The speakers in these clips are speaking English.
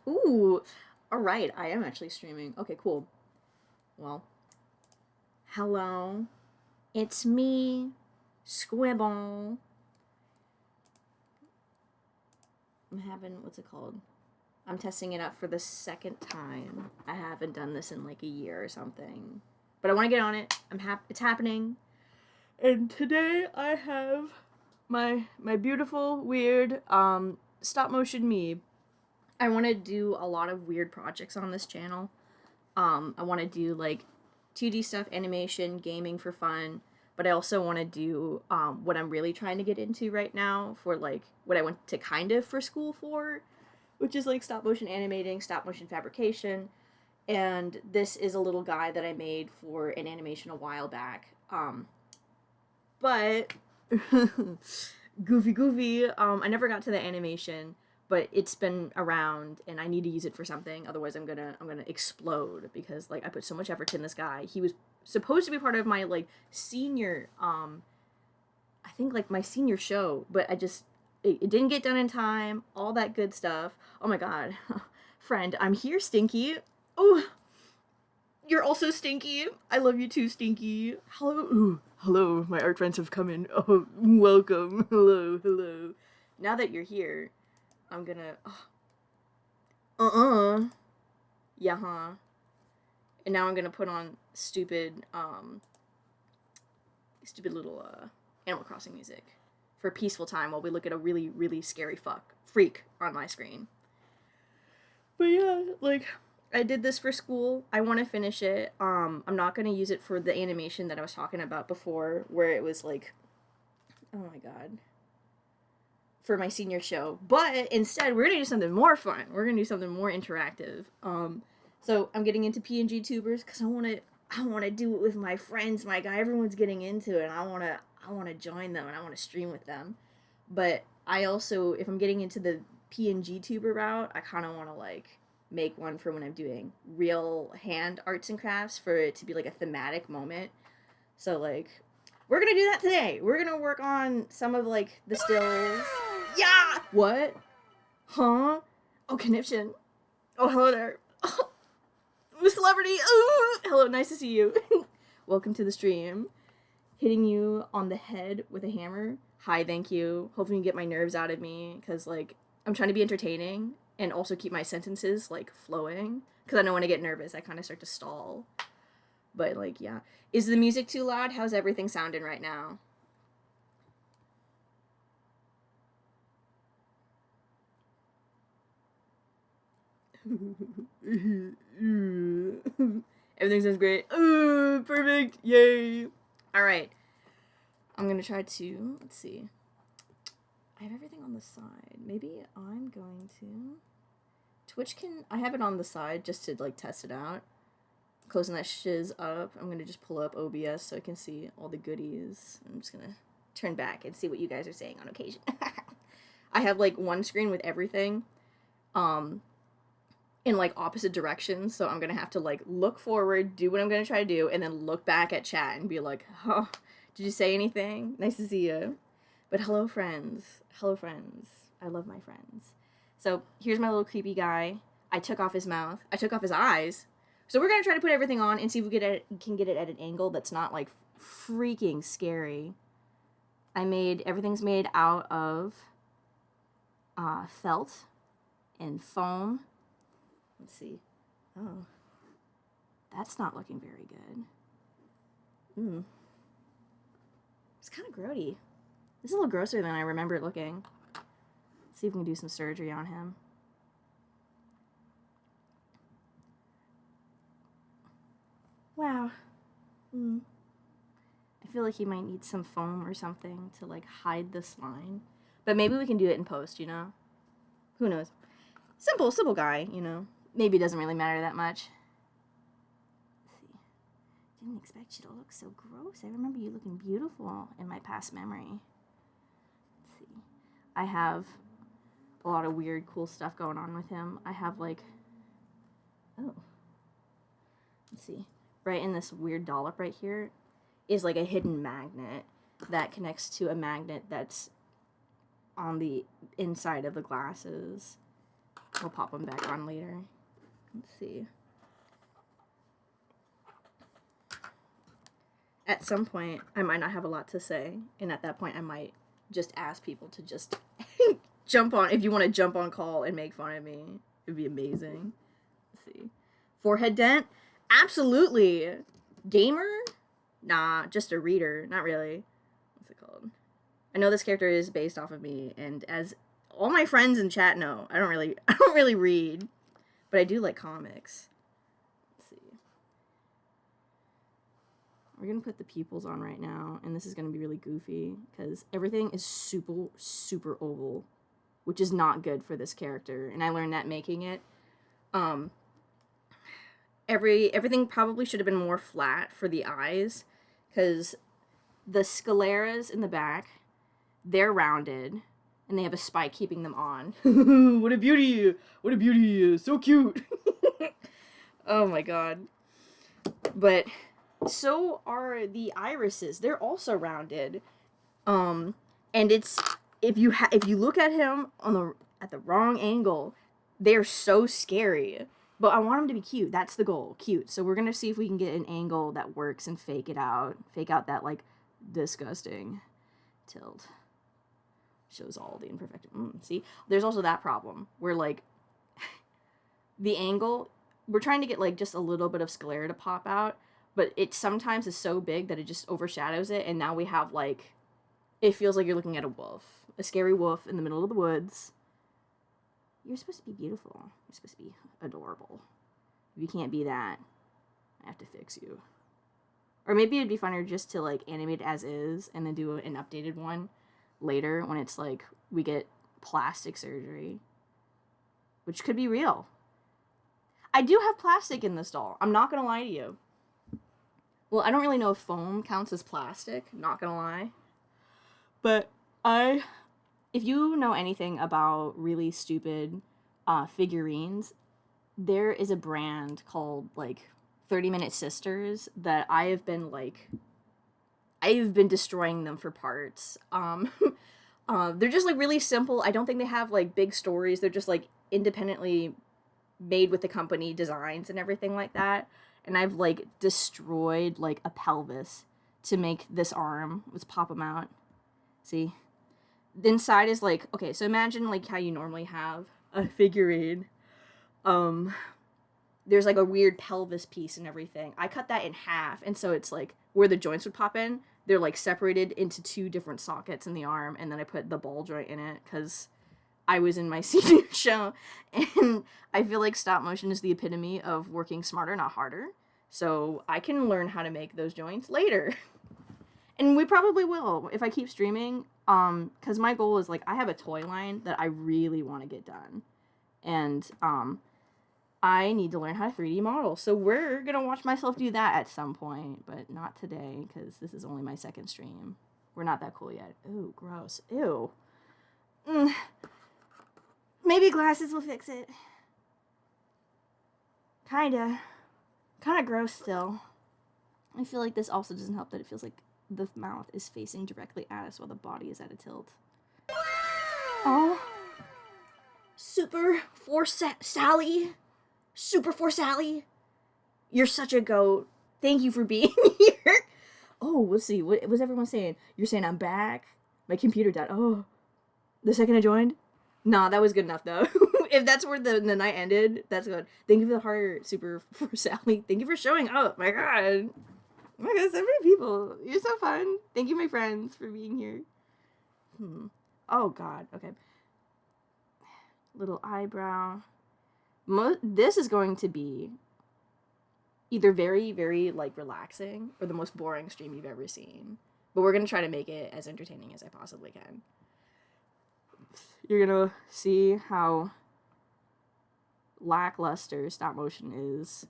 Ooh, all right. I am actually streaming. Okay, cool. Well, hello. It's me, Squibbl. I'm having, what's it called? I'm testing it out for the second time. I haven't done this in like a year or something. But I want to get on it. It's happening. And today I have my beautiful, weird, stop motion me. I want to do a lot of weird projects on this channel. I want to do like 2D stuff, animation, gaming for fun, but I also want to do what I'm really trying to get into right now for like what I went to kind of for school for, which is like stop motion animating, stop motion fabrication. And this is a little guy that I made for an animation a while back. But goofy. I never got to the animation, but it's been around and I need to use it for something. Otherwise, I'm gonna explode because like I put so much effort in this guy. He was supposed to be part of my like senior, I think like my senior show, but it didn't get done in time. All that good stuff. Oh my god, friend, I'm here, Stinky. Oh, you're also Stinky. I love you too, Stinky. Hello. Ooh, hello. My art friends have come in. Oh, welcome. Hello. Now that you're here, I'm gonna. Yeah, huh. And now I'm gonna put on stupid little Animal Crossing music for a peaceful time while we look at a really, really scary freak on my screen. But yeah, like I did this for school. I want to finish it. I'm not gonna use it for the animation that I was talking about before, where it was like, oh my god, for my senior show. But instead, we're gonna do something more fun. We're gonna do something more interactive. So I'm getting into PNGtubers because I wanna do it with my friends, my guy. Everyone's getting into it, and I wanna join them and I wanna stream with them. But I also, if I'm getting into the PNGtuber route, I kind of want to like make one for when I'm doing real hand arts and crafts for it to be like a thematic moment. So like we're gonna do that today. We're gonna work on some of like the stills. Yeah. What? Huh? Oh, conniption. Oh, hello there. Oh, I'm a celebrity. Ooh. Hello, nice to see you. Welcome to the stream. Hitting you on the head with a hammer. Hi, thank you. Hopefully you get my nerves out of me because like I'm trying to be entertaining and also keep my sentences like flowing because I know when I get nervous I kind of start to stall. But like yeah, is the music too loud? How's everything sounding right now? Everything sounds great. Ooh, perfect. Yay. All right. I'm going to try to, let's see. I have everything on the side. Maybe I'm going to Twitch can, I have it on the side just to like test it out. Closing that shiz up. I'm going to just pull up OBS so I can see all the goodies. I'm just going to turn back and see what you guys are saying on occasion. I have like one screen with everything. In like opposite directions, so I'm gonna have to like look forward, do what I'm gonna try to do, and then look back at chat and be like, oh, did you say anything? Nice to see you. But hello friends. Hello friends. I love my friends. So here's my little creepy guy. I took off his mouth. I took off his eyes. So we're gonna try to put everything on and see if we can get it at an angle that's not like freaking scary. Everything's made out of felt and foam. Let's see. Oh. That's not looking very good. It's kind of grody. It's a little grosser than I remember it looking. Let's see if we can do some surgery on him. Wow. I feel like he might need some foam or something to like hide this line. But maybe we can do it in post, you know? Who knows? Simple guy, you know? Maybe it doesn't really matter that much. Let's see. Didn't expect you to look so gross. I remember you looking beautiful in my past memory. Let's see. I have a lot of weird, cool stuff going on with him. I have like, oh. Let's see. Right in this weird dollop right here is like a hidden magnet that connects to a magnet that's on the inside of the glasses. I'll pop them back on later. Let's see. At some point, I might not have a lot to say, and at that point, I might just ask people to just jump on. If you want to jump on call and make fun of me, it'd be amazing. Let's see. Forehead dent? Absolutely. Gamer? Nah, just a reader. Not really. What's it called? I know this character is based off of me, and as all my friends in chat know, I don't really read, but I do like comics. Let's see. We're gonna put the pupils on right now, and this is gonna be really goofy because everything is super oval, which is not good for this character, and I learned that making it. Everything probably should have been more flat for the eyes, because the scleras in the back, they're rounded, and they have a spike keeping them on. What a beauty! What a beauty! So cute! Oh my god. But so are the irises. They're also rounded. And it's if you look at him at the wrong angle, they're so scary. But I want them to be cute. That's the goal. Cute. So we're going to see if we can get an angle that works and fake it out. Fake out that, like, disgusting tilt. Shows all the imperfection. See? There's also that problem where, like, the angle, we're trying to get, like, just a little bit of sclera to pop out, but it sometimes is so big that it just overshadows it, and now we have, like, it feels like you're looking at a wolf. A scary wolf in the middle of the woods. You're supposed to be beautiful. You're supposed to be adorable. If you can't be that, I have to fix you. Or maybe it'd be funnier just to, like, animate it as is and then do an updated one later when it's, like, we get plastic surgery. Which could be real. I do have plastic in this doll. I'm not gonna lie to you. Well, I don't really know if foam counts as plastic. Not gonna lie. But if you know anything about really stupid figurines, there is a brand called, like, 30-Minute Sisters that I've been destroying them for parts. They're just, like, really simple. I don't think they have, like, big stories. They're just, like, independently made with the company designs and everything like that. And I've, like, destroyed, like, a pelvis to make this arm. Let's pop them out. See? The inside is, like, okay, so imagine, like, how you normally have a figurine. There's, like, a weird pelvis piece and everything. I cut that in half, and so it's, like, where the joints would pop in, they're, like, separated into two different sockets in the arm, and then I put the ball joint in it, because I was in my senior show, and I feel like stop motion is the epitome of working smarter, not harder, so I can learn how to make those joints later. And we probably will, if I keep streaming, because my goal is, like, I have a toy line that I really want to get done, and, I need to learn how to 3D model, so we're gonna watch myself do that at some point, but not today, because this is only my second stream. We're not that cool yet. Ooh, gross. Ew. Maybe glasses will fix it. Kinda gross still. I feel like this also doesn't help that it feels like the mouth is facing directly at us while the body is at a tilt. Oh. Super Force Sally. Super Force Sally. You're such a goat. Thank you for being here. Oh, let's see. What was everyone saying? You're saying I'm back? My computer died. Oh. The second I joined? Nah, that was good enough, though. If that's where the night ended, that's good. Thank you for the heart, Super Force Sally. Thank you for showing up. My god. Oh my god, so many people. You're so fun. Thank you, my friends, for being here. Oh god. Okay. Little eyebrow. This is going to be either very, very, like, relaxing or the most boring stream you've ever seen. But we're going to try to make it as entertaining as I possibly can. You're going to see how lackluster stop motion is.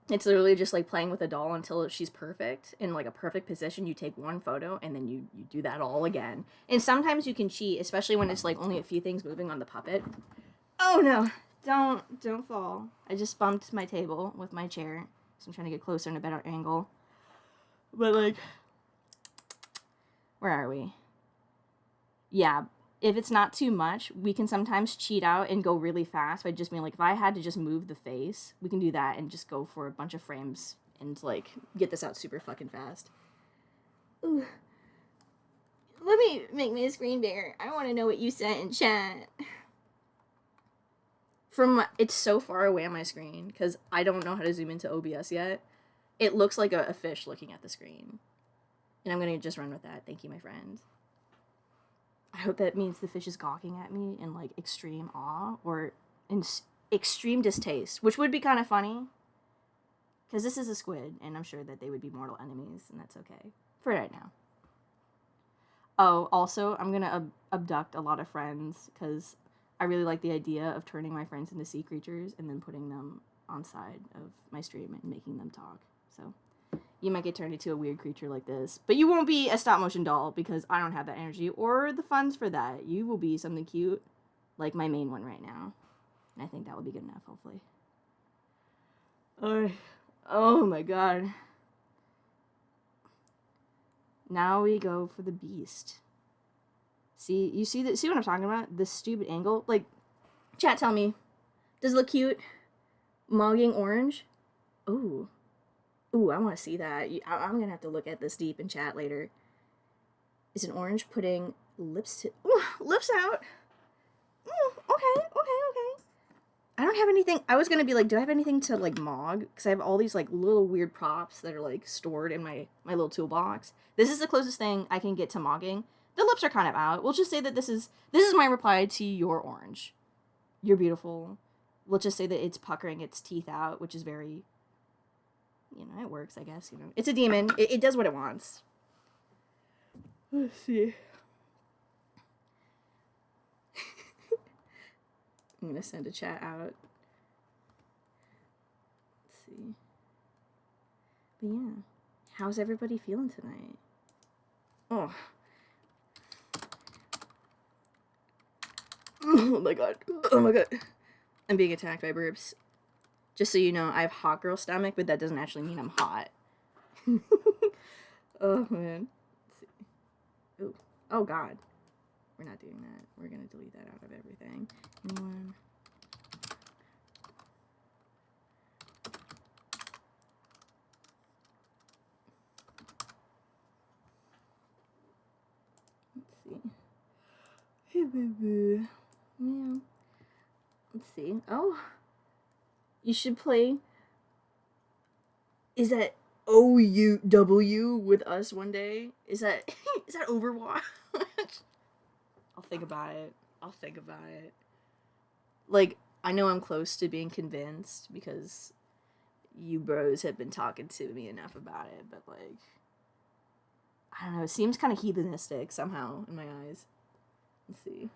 It's literally just, like, playing with a doll until she's perfect, in, like, a perfect position. You take one photo, and then you do that all again. And sometimes you can cheat, especially when it's, like, only a few things moving on the puppet. Oh, no. Don't fall. I just bumped my table with my chair, so I'm trying to get closer in a better angle. But, like, where are we? Yeah, if it's not too much, we can sometimes cheat out and go really fast by just being like, if I had to just move the face, we can do that and just go for a bunch of frames and, like, get this out super fucking fast. Ooh. Let me make my screen bigger. I want to know what you sent in chat. It's so far away on my screen, because I don't know how to zoom into OBS yet. It looks like a fish looking at the screen. And I'm going to just run with that. Thank you, my friend. I hope that means the fish is gawking at me in, like, extreme awe or in extreme distaste, which would be kind of funny. Because this is a squid, and I'm sure that they would be mortal enemies, and that's okay. For right now. Oh, also, I'm going to abduct a lot of friends, because I really like the idea of turning my friends into sea creatures and then putting them on side of my stream and making them talk. So you might get turned into a weird creature like this, but you won't be a stop motion doll because I don't have that energy or the funds for that. You will be something cute like my main one right now. And I think that will be good enough, hopefully. Oh my god. Now we go for the beast. See, you see what I'm talking about? This stupid angle? Like, chat, tell me. Does it look cute? Mugging orange? Ooh. Ooh, I want to see that. I'm going to have to look at this deep in chat later. Is an orange putting lips out? Okay. I don't have anything. I was going to be like, do I have anything to, like, mog? Because I have all these, like, little weird props that are, like, stored in my little toolbox. This is the closest thing I can get to mogging. The lips are kind of out. We'll just say that this is my reply to your orange. You're beautiful. We'll just say that it's puckering its teeth out, which is very, it works, I guess, It's a demon. It does what it wants. Let's see. I'm going to send a chat out. Let's see. But yeah. How's everybody feeling tonight? Oh my god. I'm being attacked by burps. Just so you know, I have hot girl stomach, but that doesn't actually mean I'm hot. Oh, man. Let's see. Ooh. Oh, god. We're not doing that. We're gonna delete that out of everything. Anyone? Let's see. Hey, baby. Yeah. Let's see. Oh. You should play. Is that OUW with us one day? Is that Overwatch? I'll think about it. Like, I know I'm close to being convinced because you bros have been talking to me enough about it, but, like, I don't know, it seems kind of heathenistic somehow in my eyes. Let's see.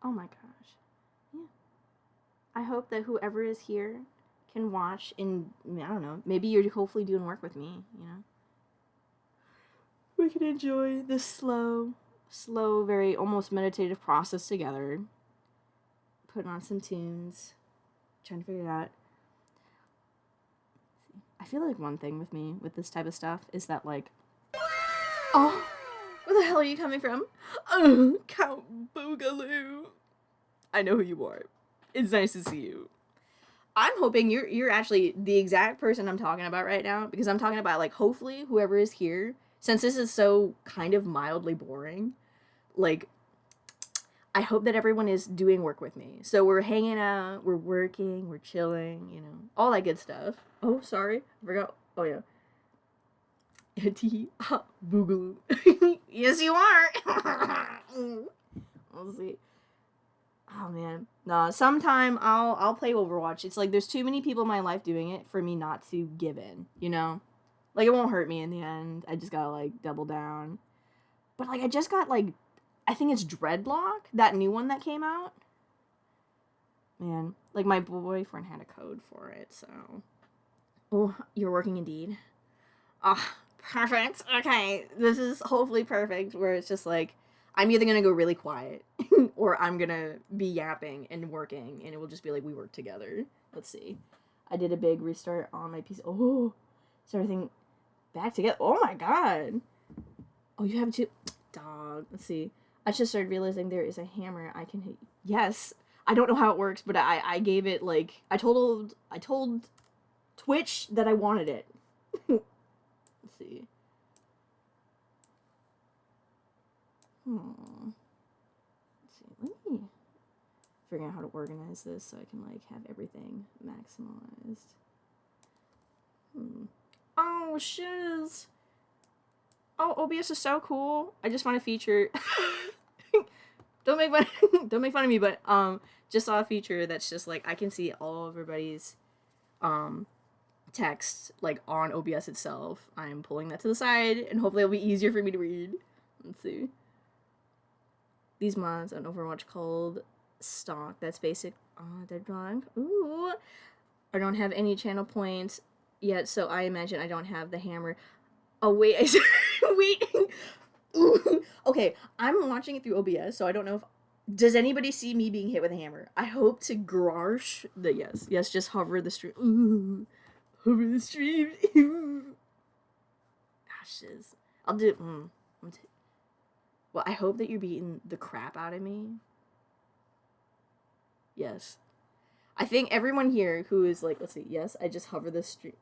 Oh my gosh. Yeah. I hope that whoever is here can watch and, I don't know, maybe you're hopefully doing work with me, We can enjoy this slow, very almost meditative process together. Putting on some tunes. Trying to figure it out. I feel like one thing with me, with this type of stuff, is that, like, oh, where the hell are you coming from? Count Boogaloo. I know who you are. It's nice to see you. I'm hoping you're actually the exact person I'm talking about right now, because I'm talking about, like, hopefully whoever is here, since this is so kind of mildly boring, like, I hope that everyone is doing work with me. So we're hanging out, we're working, we're chilling, all that good stuff. Oh, sorry. I forgot. Oh, yeah. Boogaloo. Yes, you are. We'll see. Oh, man. No, sometime I'll play Overwatch. It's like there's too many people in my life doing it for me not to give in, Like, it won't hurt me in the end. I just gotta, like, double down. But, like, I just got, like, I think it's Dreadlock, that new one that came out. Man, like, my boyfriend had a code for it, so. Oh, you're working indeed. Ah, perfect. Okay, this is hopefully perfect, where it's just like, I'm either gonna go really quiet or I'm gonna be yapping and working, and it will just be like we work together. Let's see. I did a big restart on my PC. Oh, is everything back together? Oh my god. Oh, you have to. Dog. Let's see. I just started realizing there is a hammer I can hit. Yes. I don't know how it works, but I gave it like I told Twitch that I wanted it. Let's see. Let's see. Let me figure out how to organize this so I can like have everything maximized. Oh shiz. Oh, OBS is so cool. I just found a feature. Don't make fun of me, but just saw a feature that's just like I can see all of everybody's text like on OBS itself. I'm pulling that to the side, and hopefully it'll be easier for me to read. Let's see. These mods on Overwatch called stock. That's basic. Oh, they're drawing. Ooh. I don't have any channel points yet, so I imagine I don't have the hammer. Oh wait, wait. Ooh. Okay, I'm watching it through OBS, so I don't know if does anybody see me being hit with a hammer. I hope to garsh the yes. Just hover the stream. Ooh, hover the stream. Ashes. I'll do. Well, I hope that you're beating the crap out of me. Yes. I think everyone here who is like, let's see, yes, I just hover the stream.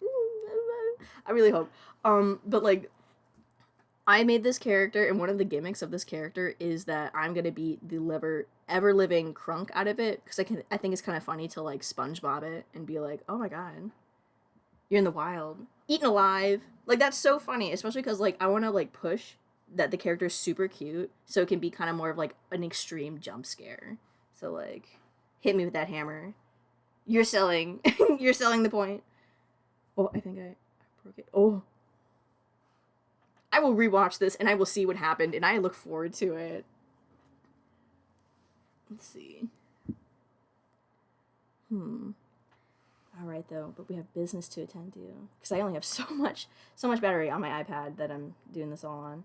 I really hope. But like, I made this character, and one of the gimmicks of this character is that I'm gonna beat the ever-living crunk out of it, because I think it's kind of funny to like SpongeBob it and be like, oh my god, you're in the wild, eaten alive. Like that's so funny, especially because like I want to like push that the character is super cute, so it can be kind of more of like an extreme jump scare. So like, hit me with that hammer. You're selling, you're selling the point. Oh, I think I broke it. Oh. I will rewatch this and I will see what happened, and I look forward to it. Let's see. Alright though, but we have business to attend to. Because I only have so much battery on my iPad that I'm doing this all on.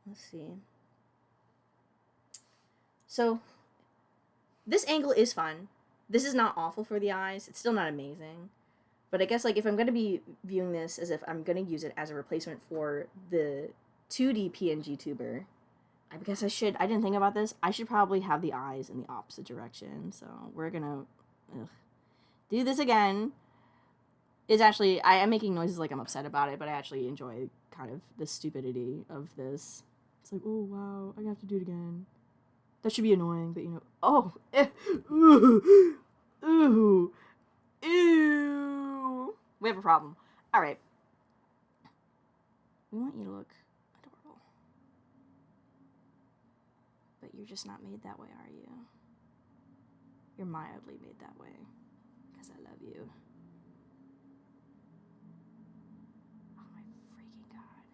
Let's see. So, this angle is fun. This is not awful for the eyes. It's still not amazing. But I guess, like, if I'm going to be viewing this as if I'm going to use it as a replacement for the 2D PNGtuber, I guess I didn't think about this, I should probably have the eyes in the opposite direction. So we're going to do this again. It's actually, I am making noises like I'm upset about it, but I actually enjoy kind of the stupidity of this. It's like, oh, wow, I have to do it again. That should be annoying, but, you know, oh, ooh. Ew. We have a problem. Alright. We want you to look adorable. But you're just not made that way, are you? You're mildly made that way. Because I love you. Oh my freaking god.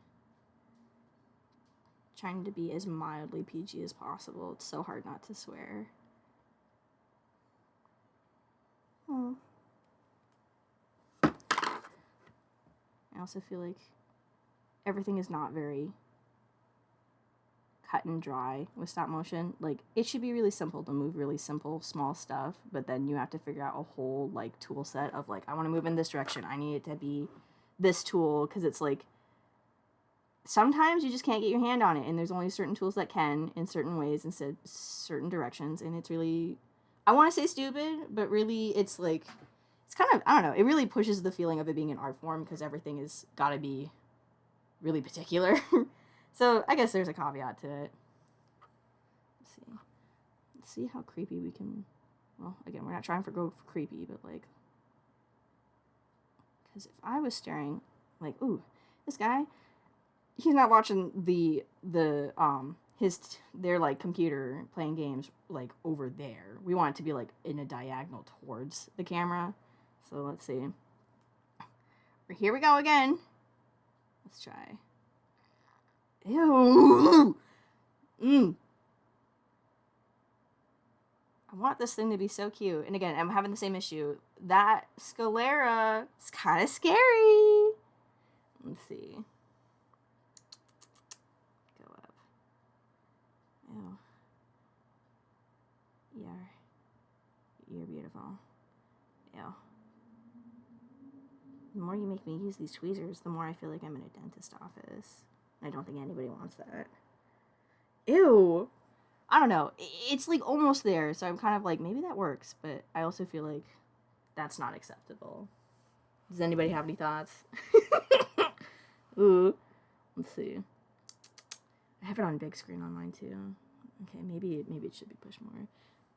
Trying to be as mildly PG as possible. It's so hard not to swear. Oh. I also feel like everything is not very cut and dry with stop motion. Like, it should be really simple to move really simple, small stuff, but then you have to figure out a whole, like, tool set of, like, I want to move in this direction. I need it to be this tool, because it's, like, sometimes you just can't get your hand on it, and there's only certain tools that can, in certain ways, instead certain directions, and it's really, I want to say stupid, but really, it's, like, it's kind of, I don't know, it really pushes the feeling of it being an art form, because everything has got to be really particular. So, I guess there's a caveat to it. Let's see how creepy we can, well, again, we're not trying to go for creepy, but, like, because if I was staring, like, ooh, this guy, he's not watching their, like, computer playing games, like, over there. We want it to be, like, in a diagonal towards the camera. So, let's see. Here we go again. Let's try. Ew! I want this thing to be so cute. And again, I'm having the same issue. That sclera is kind of scary. Let's see. Go up. beautiful. Yeah. The more you make me use these tweezers, the more I feel like I'm in a dentist office. I don't think anybody wants that. Ew! I don't know. It's like almost there, so I'm kind of like, maybe that works, but I also feel like that's not acceptable. Does anybody have any thoughts? Ooh. Let's see. I have it on big screen on mine too. Okay, maybe it should be pushed more.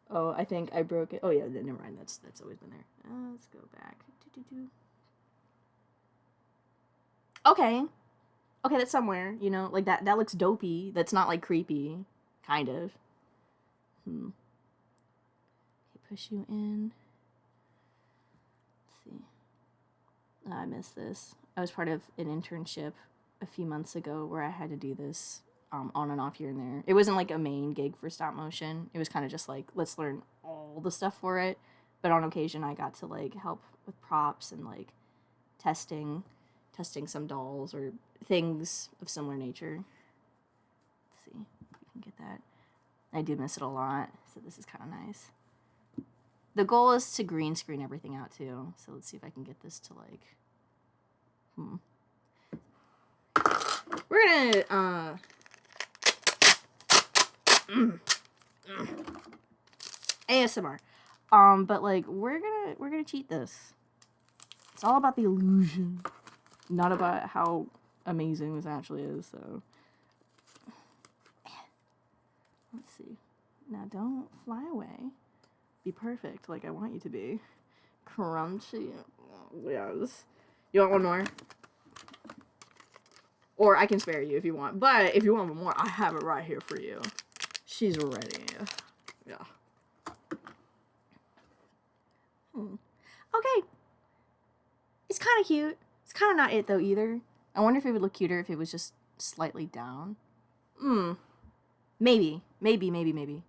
Oh, I think I broke it. Oh yeah, never mind. That's always been there. Let's go back. Okay. Okay, that's somewhere, you know, like that looks dopey. That's not like creepy. Kind of. Okay, push you in. Let's see. Oh, I missed this. I was part of an internship a few months ago where I had to do this on and off here and there. It wasn't like a main gig for stop motion. It was kind of just like, let's learn all the stuff for it. But on occasion, I got to like help with props and like testing some dolls or things of similar nature. Let's see if we can get that. I do miss it a lot, so this is kind of nice. The goal is to green screen everything out too. So let's see if I can get this to like. We're gonna ASMR. But like we're gonna cheat this. It's all about the illusion, not about how amazing this actually is. So let's see. Now don't fly away. Be perfect like I want you to be. Crunchy. Yes. You want one more? Or I can spare you if you want. But if you want one more, I have it right here for you. She's ready. Yeah. Okay. It's kind of cute. It's kind of not it, though, either. I wonder if it would look cuter if it was just slightly down. Maybe. Maybe.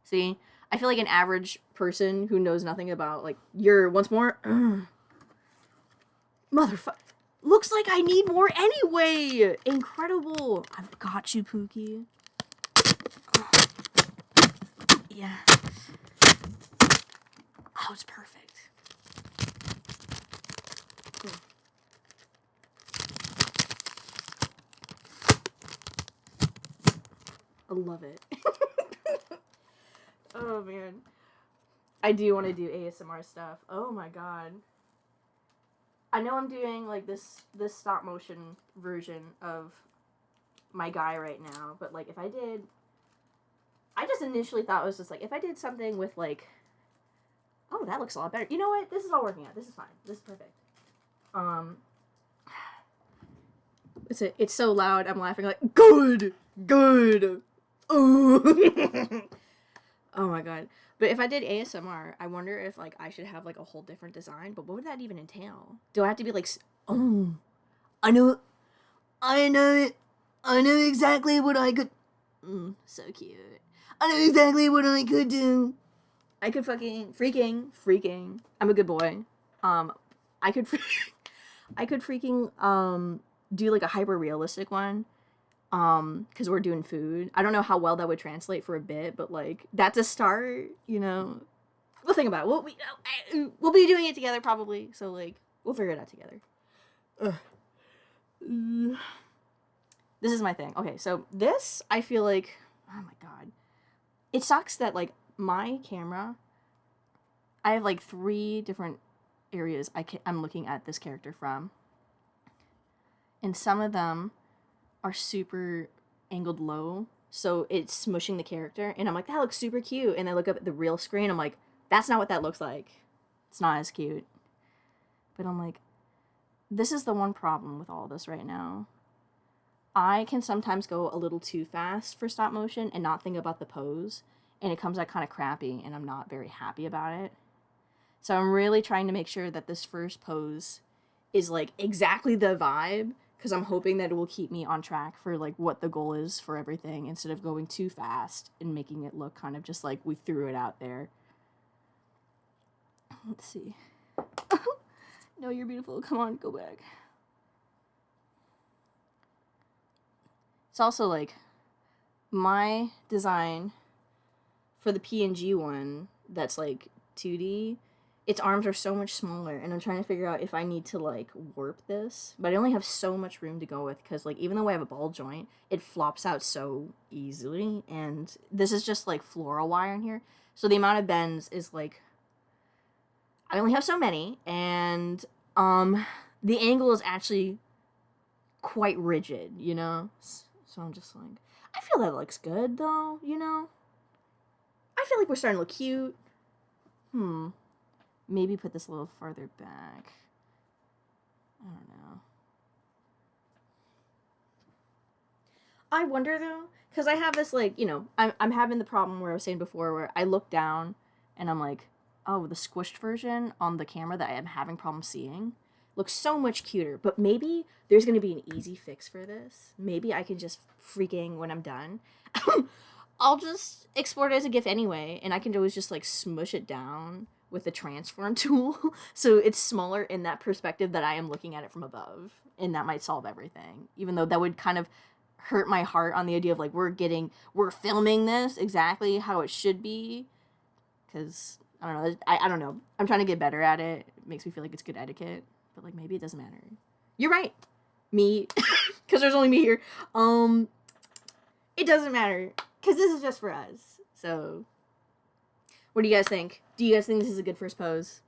See? I feel like an average person who knows nothing about, like, once more... Motherfucker. Looks like I need more anyway! Incredible! I've got you, Pookie. Yeah. Oh, it's perfect. I love it. Oh, man. I do want to do ASMR stuff. Oh, my God. I know I'm doing, like, this stop motion version of my guy right now, but, like, if I did... I just initially thought it was just, like, if I did something with, like... Oh, that looks a lot better. You know what? This is all working out. This is fine. This is perfect. It's so loud, I'm laughing, like, good! Oh! Oh, my God. But if I did ASMR, I wonder if, like, I should have, like, a whole different design. But what would that even entail? Do I have to be, like, oh, I know exactly what I could, so cute. I know exactly what I could do. I could freaking, I'm a good boy. I could freaking, do, like, a hyper-realistic one. Because we're doing food. I don't know how well that would translate for a bit, but, like, that's a start, you know? We'll think about it. We'll be doing it together, probably, so, like, we'll figure it out together. This is my thing. Okay, so this, I feel like, oh my God. It sucks that, like, my camera, I have, like, 3 different areas I'm looking at this character from. And some of them are super angled low, so it's smushing the character, and I'm like, that looks super cute, and I look up at the real screen, I'm like, that's not what that looks like. It's not as cute. But I'm like, this is the one problem with all this right now. I can sometimes go a little too fast for stop motion and not think about the pose, and it comes out kind of crappy, and I'm not very happy about it. So I'm really trying to make sure that this first pose is, like, exactly the vibe, because I'm hoping that it will keep me on track for, like, what the goal is for everything, instead of going too fast and making it look kind of just like we threw it out there. Let's see. No, you're beautiful. Come on, go back. It's also, like, my design for the PNG one that's like 2D, its arms are so much smaller, and I'm trying to figure out if I need to like warp this, but I only have so much room to go with because like even though I have a ball joint, it flops out so easily, and this is just like floral wire in here, so the amount of bends is like I only have so many, and the angle is actually quite rigid, you know. So I'm just like, I feel that looks good though, you know. I feel like we're starting to look cute. Maybe put this a little farther back. I don't know. I wonder though, because I have this like, you know, I'm having the problem where I was saying before where I look down and I'm like, oh, the squished version on the camera that I am having problems seeing looks so much cuter. But maybe there's going to be an easy fix for this. Maybe I can just freaking, when I'm done, I'll just export it as a GIF anyway, and I can always just like smush it down with the transform tool so it's smaller in that perspective that I am looking at it from above, and that might solve everything, even though that would kind of hurt my heart on the idea of like we're filming this exactly how it should be, because I don't know, I don't know, I'm trying to get better at it. It makes me feel like it's good etiquette, but like maybe it doesn't matter. You're right, me, because there's only me here. It doesn't matter because this is just for us. So what do you guys think? Do you guys think this is a good first pose?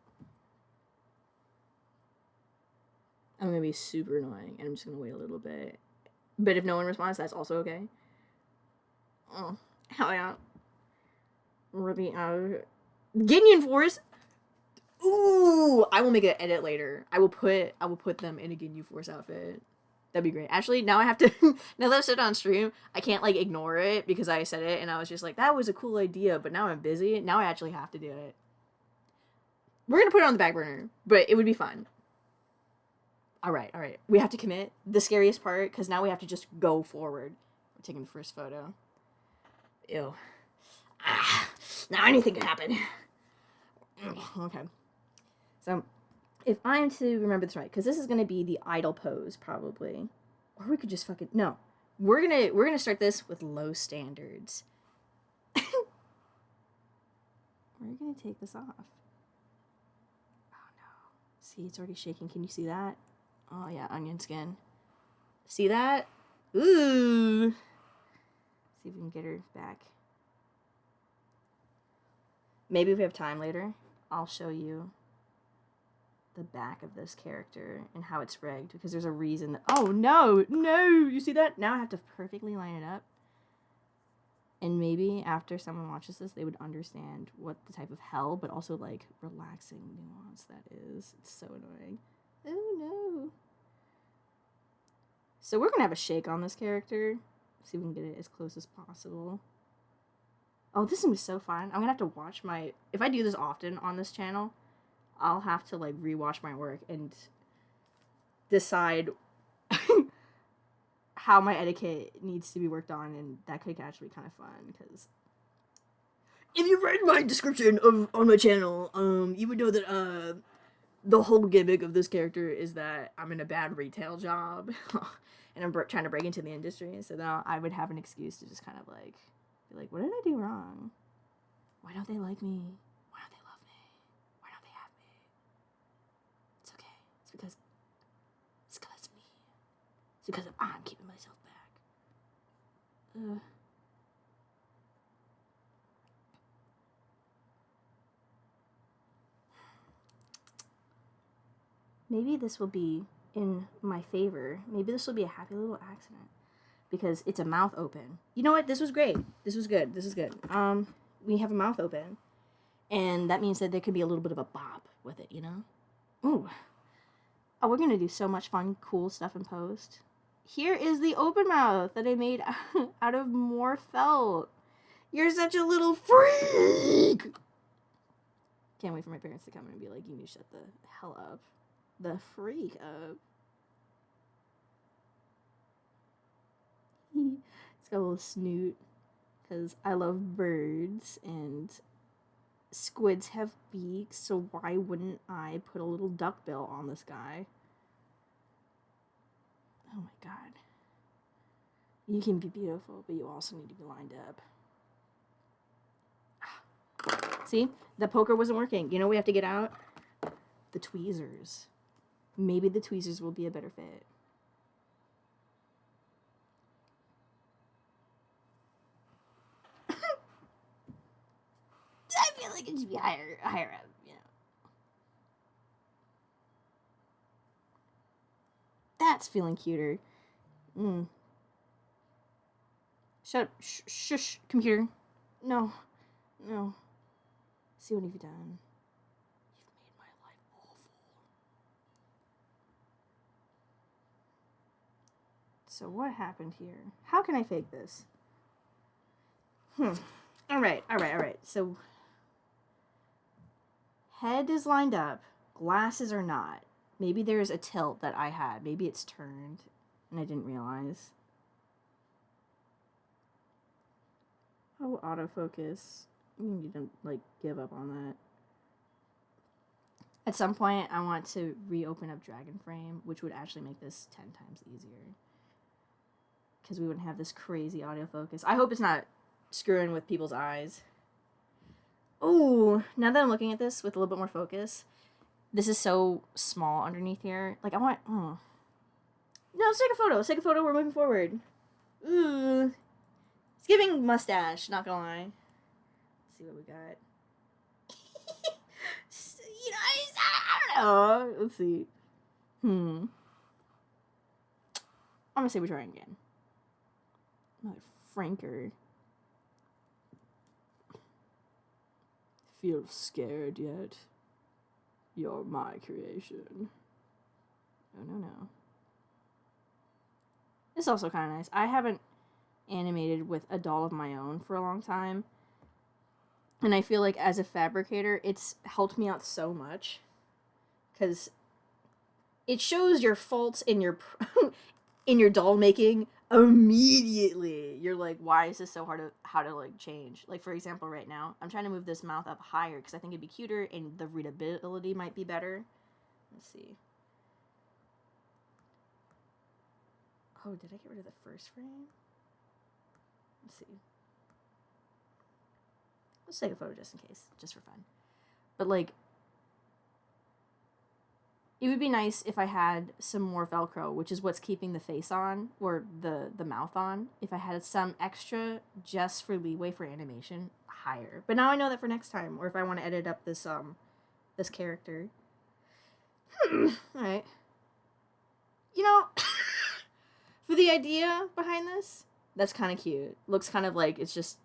I'm gonna be super annoying, and I'm just gonna wait a little bit. But if no one responds, that's also okay. Oh, hell yeah. Really, Ginyan Force. Ooh, I will make an edit later. I will put them in a Ginyu Force outfit. That'd be great. Actually, now I have to, now that I've said it on stream, I can't like ignore it because I said it and I was just like, that was a cool idea, but now I'm busy. Now I actually have to do it. We're gonna put it on the back burner, but it would be fun. All right. We have to commit. The scariest part, because now we have to just go forward. We're taking the first photo. Ew. Now anything can happen. Okay. So, if I'm to remember this right, because this is gonna be the idle pose probably, or we could just fucking no. We're gonna start this with low standards. We're gonna take this off. Oh no! See, it's already shaking. Can you see that? Oh yeah, onion skin. See that? Ooh. See if we can get her back. Maybe if we have time later, I'll show you the back of this character and how it's rigged, because there's a reason that, oh no, you see that? Now I have to perfectly line it up. And maybe after someone watches this, they would understand what the type of hell, but also like relaxing nuance that is. It's so annoying. Oh no. So we're gonna have a shake on this character. See if we can get it as close as possible. Oh, this is gonna be so fun. I'm gonna have to watch my, if I do this often on this channel, I'll have to like rewatch my work and decide how my etiquette needs to be worked on, and that could actually be kind of fun, because if you read my description on my channel, you would know that the whole gimmick of this character is that I'm in a bad retail job and I'm trying to break into the industry, so now I would have an excuse to just kind of like be like, what did I do wrong? Why don't they like me? Why don't they love me? Why don't they have me? It's okay. It's because of me. It's because I'm keeping myself back. Maybe this will be in my favor. Maybe this will be a happy little accident, because it's a mouth open. You know what? This was great. This was good. This is good. We have a mouth open, and that means that there could be a little bit of a bop with it, you know? Ooh. Oh, we're gonna do so much fun, cool stuff in post. Here is the open mouth that I made out of more felt. You're such a little freak! Can't wait for my parents to come and be like, you need to shut the hell up. The freak up. It's got a little snoot, because I love birds, and squids have beaks, so why wouldn't I put a little duckbill on this guy? Oh my god. You can be beautiful, but you also need to be lined up. See? The poker wasn't working. You know we have to get out? The tweezers. Maybe the tweezers will be a better fit. I feel like it should be higher up, you know. That's feeling cuter. Shut up. Shush, computer. No. See what you've done. You've made my life awful. So what happened here? How can I fake this? Alright. So, head is lined up. Glasses are not. Maybe there's a tilt that I had. Maybe it's turned and I didn't realize. Oh, autofocus. You need to, like, give up on that. At some point, I want to reopen up Dragon Frame, which would actually make this 10 times easier. Because we wouldn't have this crazy autofocus. I hope it's not screwing with people's eyes. Oh, now that I'm looking at this with a little bit more focus, this is so small underneath here. Like, I want... No, let's take a photo. We're moving forward. Ooh. It's giving mustache, not gonna lie. Let's see what we got. I don't know. Let's see. I'm gonna say we're trying again. Mother Franker. Feel scared yet? You're my creation. No. This is also kind of nice. I haven't animated with a doll of my own for a long time. And I feel like as a fabricator, it's helped me out so much. Because it shows your faults in your in your doll making immediately. You're like, why is this so hard to like change? Like, for example, right now, I'm trying to move this mouth up higher because I think it'd be cuter and the readability might be better. Let's see. Oh, did I get rid of the first frame? Let's see. Let's take a photo just in case, just for fun. But, like, it would be nice if I had some more Velcro, which is what's keeping the face on, or the mouth on. If I had some extra just for leeway for animation, higher. But now I know that for next time, or if I want to edit up this this character. Alright. You know, for the idea behind this, that's kind of cute. Looks kind of like it's just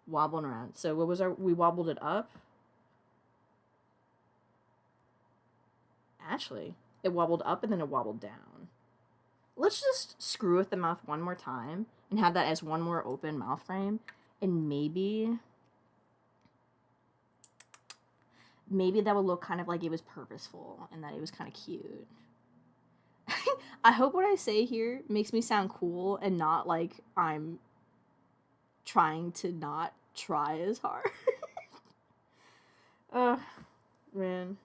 wobbling around. So what was we wobbled it up? Actually, it wobbled up and then it wobbled down. Let's just screw with the mouth one more time and have that as one more open mouth frame. And maybe that would look kind of like it was purposeful and that it was kind of cute. I hope what I say here makes me sound cool and not like I'm trying to not try as hard. Man.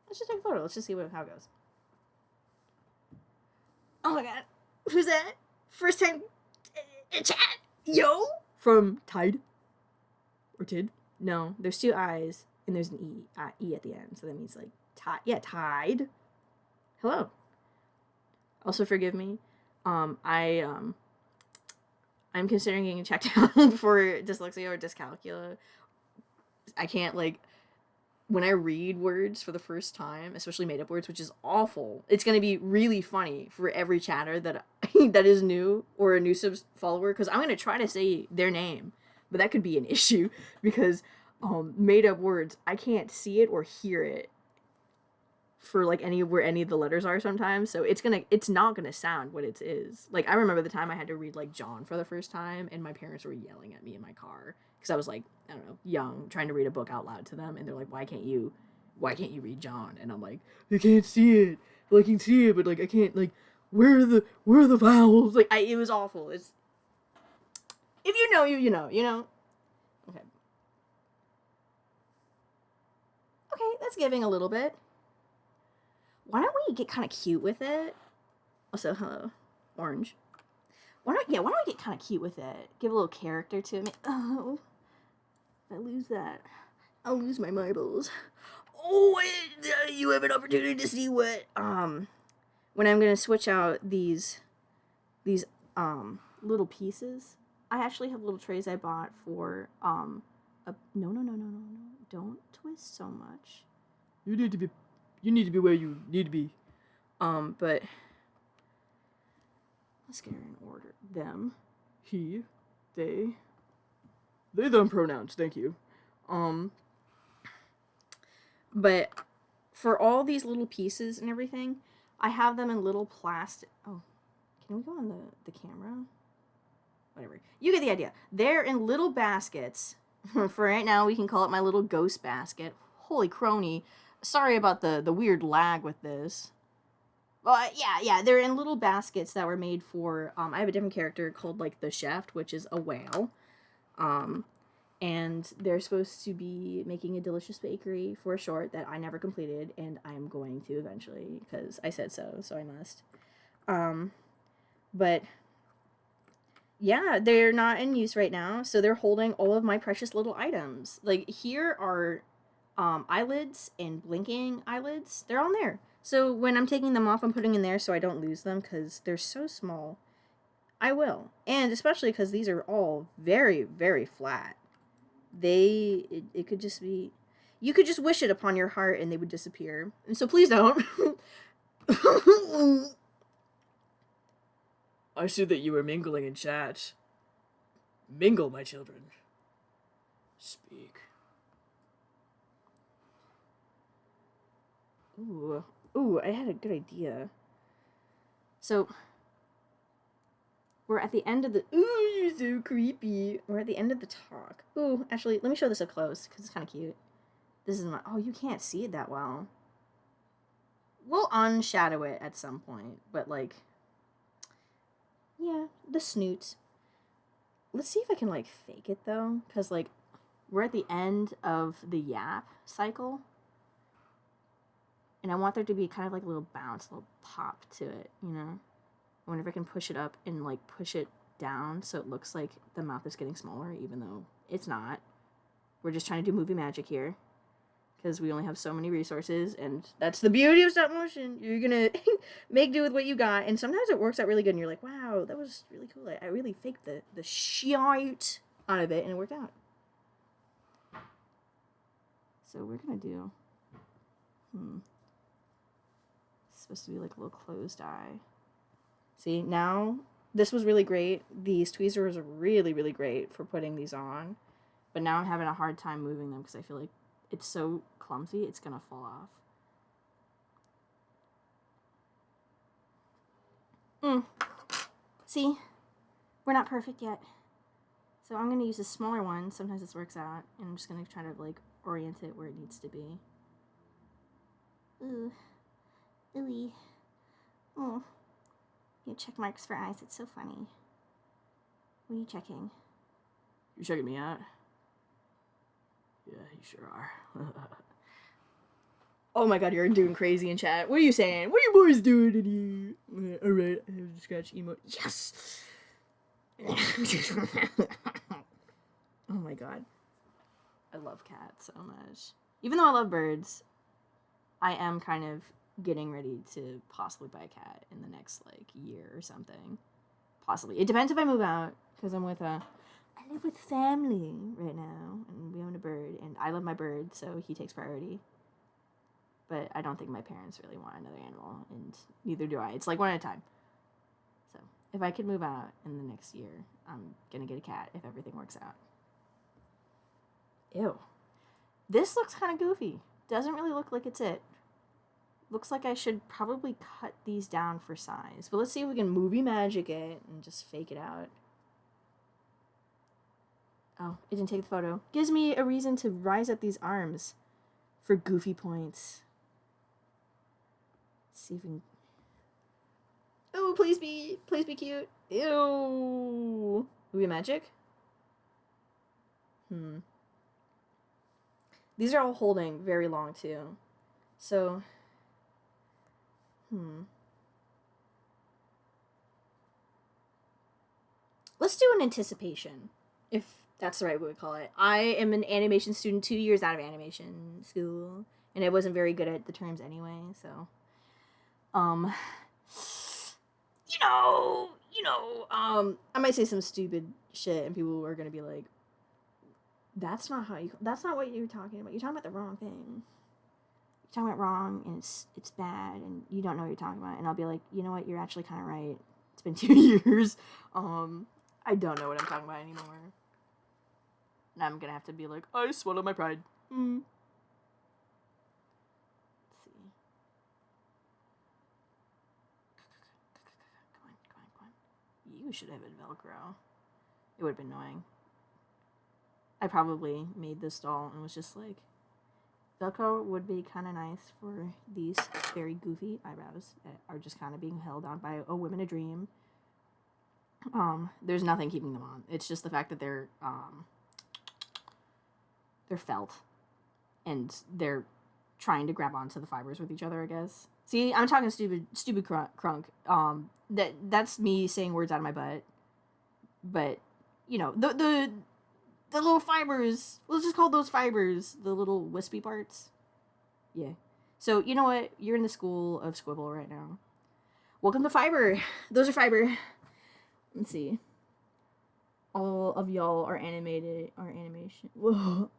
Let's just take a photo. Let's just see how it goes. Oh my god. Who's that? First time in chat. Yo? From Tide? Or Tid? No, there's two I's and there's an E at the end. So that means like Tide. Yeah, Tide. Hello. Also forgive me. I'm considering getting checked out for dyslexia or dyscalculia. I can't, like, when I read words for the first time, especially made-up words, which is awful, it's going to be really funny for every chatter that that is new or a new follower, because I'm going to try to say their name, but that could be an issue, because made-up words, I can't see it or hear it for, like, where any of the letters are sometimes, so it's not gonna sound what it is. Like, I remember the time I had to read, like, John for the first time, and my parents were yelling at me in my car, because I was, like, I don't know, young, trying to read a book out loud to them, and they're like, why can't you read John? And I'm like, I can't see it. Well, I can see it, but, like, I can't, like, where are the vowels? Like, it was awful. It's, if you know, you know. Okay. Okay, that's giving a little bit. Why don't we get kind of cute with it? Also, hello, Orange. why don't I get kind of cute with it? Give a little character to me. Oh, if I lose that, I'll lose my marbles. Oh, you have an opportunity to see what when I'm gonna switch out these little pieces. I actually have little trays I bought for no, don't twist so much. You need to be where you need to be. But let's get her in order. Them, he, they, them pronouns, thank you. But for all these little pieces and everything, I have them in little plastic. Oh, can we go on the camera? Whatever. You get the idea. They're in little baskets. For right now, we can call it my little ghost basket. Holy crony. Sorry about the weird lag with this. Well, yeah, they're in little baskets that were made for, I have a different character called, like, the chef, which is a whale. And they're supposed to be making a delicious bakery for a short that I never completed, and I'm going to eventually, because I said so I must. But yeah, they're not in use right now, so they're holding all of my precious little items. Like, here are eyelids and blinking eyelids. They're all there. So when I'm taking them off, I'm putting in there so I don't lose them, because they're so small. I will. And especially because these are all very, very flat. It could just be... You could just wish it upon your heart and they would disappear. And so please don't. I see that you were mingling in chat. Mingle, my children. Speak. Ooh, I had a good idea. So, we're at the end of the... Ooh, you're so creepy. We're at the end of the talk. Ooh, actually, let me show this up close, because it's kind of cute. This is my... Oh, you can't see it that well. We'll unshadow it at some point, but, like... Yeah, the snoot. Let's see if I can, like, fake it, though, because, like, we're at the end of the yap cycle. And I want there to be kind of like a little bounce, a little pop to it, you know? I wonder if I can push it up and, like, push it down so it looks like the mouth is getting smaller, even though it's not. We're just trying to do movie magic here. Because we only have so many resources, and that's the beauty of stop motion. You're gonna make do with what you got, and sometimes it works out really good, and you're like, wow, that was really cool. I really faked the shite out of it, and it worked out. So we're gonna do... It's supposed to be like a little closed eye. See, now, this was really great. These tweezers are really, really great for putting these on. But now I'm having a hard time moving them because I feel like it's so clumsy, it's gonna fall off. See? We're not perfect yet. So I'm gonna use a smaller one. Sometimes this works out. And I'm just gonna try to, like, orient it where it needs to be. Ooh. Ooey. Oh. You check marks for eyes. It's so funny. What are you checking? You're checking me out? Yeah, you sure are. Oh my god, you're doing crazy in chat. What are you saying? What are you boys doing in here? Alright, I have to scratch emote. Yes! Oh my god. I love cats so much. Even though I love birds, I am kind of getting ready to possibly buy a cat in the next, like, year or something. Possibly. It depends if I move out, because I live with family right now, and we own a bird, and I love my bird, so he takes priority. But I don't think my parents really want another animal, and neither do I. It's like one at a time. So, if I could move out in the next year, I'm gonna get a cat if everything works out. Ew. This looks kind of goofy. Doesn't really look like it's it. Looks like I should probably cut these down for size. But let's see if we can movie magic it and just fake it out. Oh, it didn't take the photo. Gives me a reason to rise up these arms for goofy points. Let's see if we can... Oh, please be cute. Ew. Movie magic? These are all holding very long, too. So... let's do an anticipation, if that's the right way to call it. I am an animation student 2 years out of animation school, and I wasn't very good at the terms anyway, so I might say some stupid shit and people are gonna be like, that's not what you're talking about. You're talking about the wrong thing. You're talking about wrong, and it's bad, and you don't know what you're talking about. And I'll be like, you know what, you're actually kind of right. It's been 2 years. I don't know what I'm talking about anymore. And I'm gonna have to be like, I swallow my pride. Let's see. Come on. You should have had Velcro. It would have been annoying. I probably made this doll and was just like, Velcro would be kind of nice for these very goofy eyebrows that are just kind of being held on by a woman a dream. There's nothing keeping them on. It's just the fact that they're felt, and they're trying to grab onto the fibers with each other, I guess. See, I'm talking stupid crunk. That's me saying words out of my butt. But, you know, the little fibers, let's just call those fibers, the little wispy parts. Yeah. So, you know what? You're in the school of Squibbl right now. Welcome to fiber. Those are fiber. Let's see. All of y'all are animation. Whoa.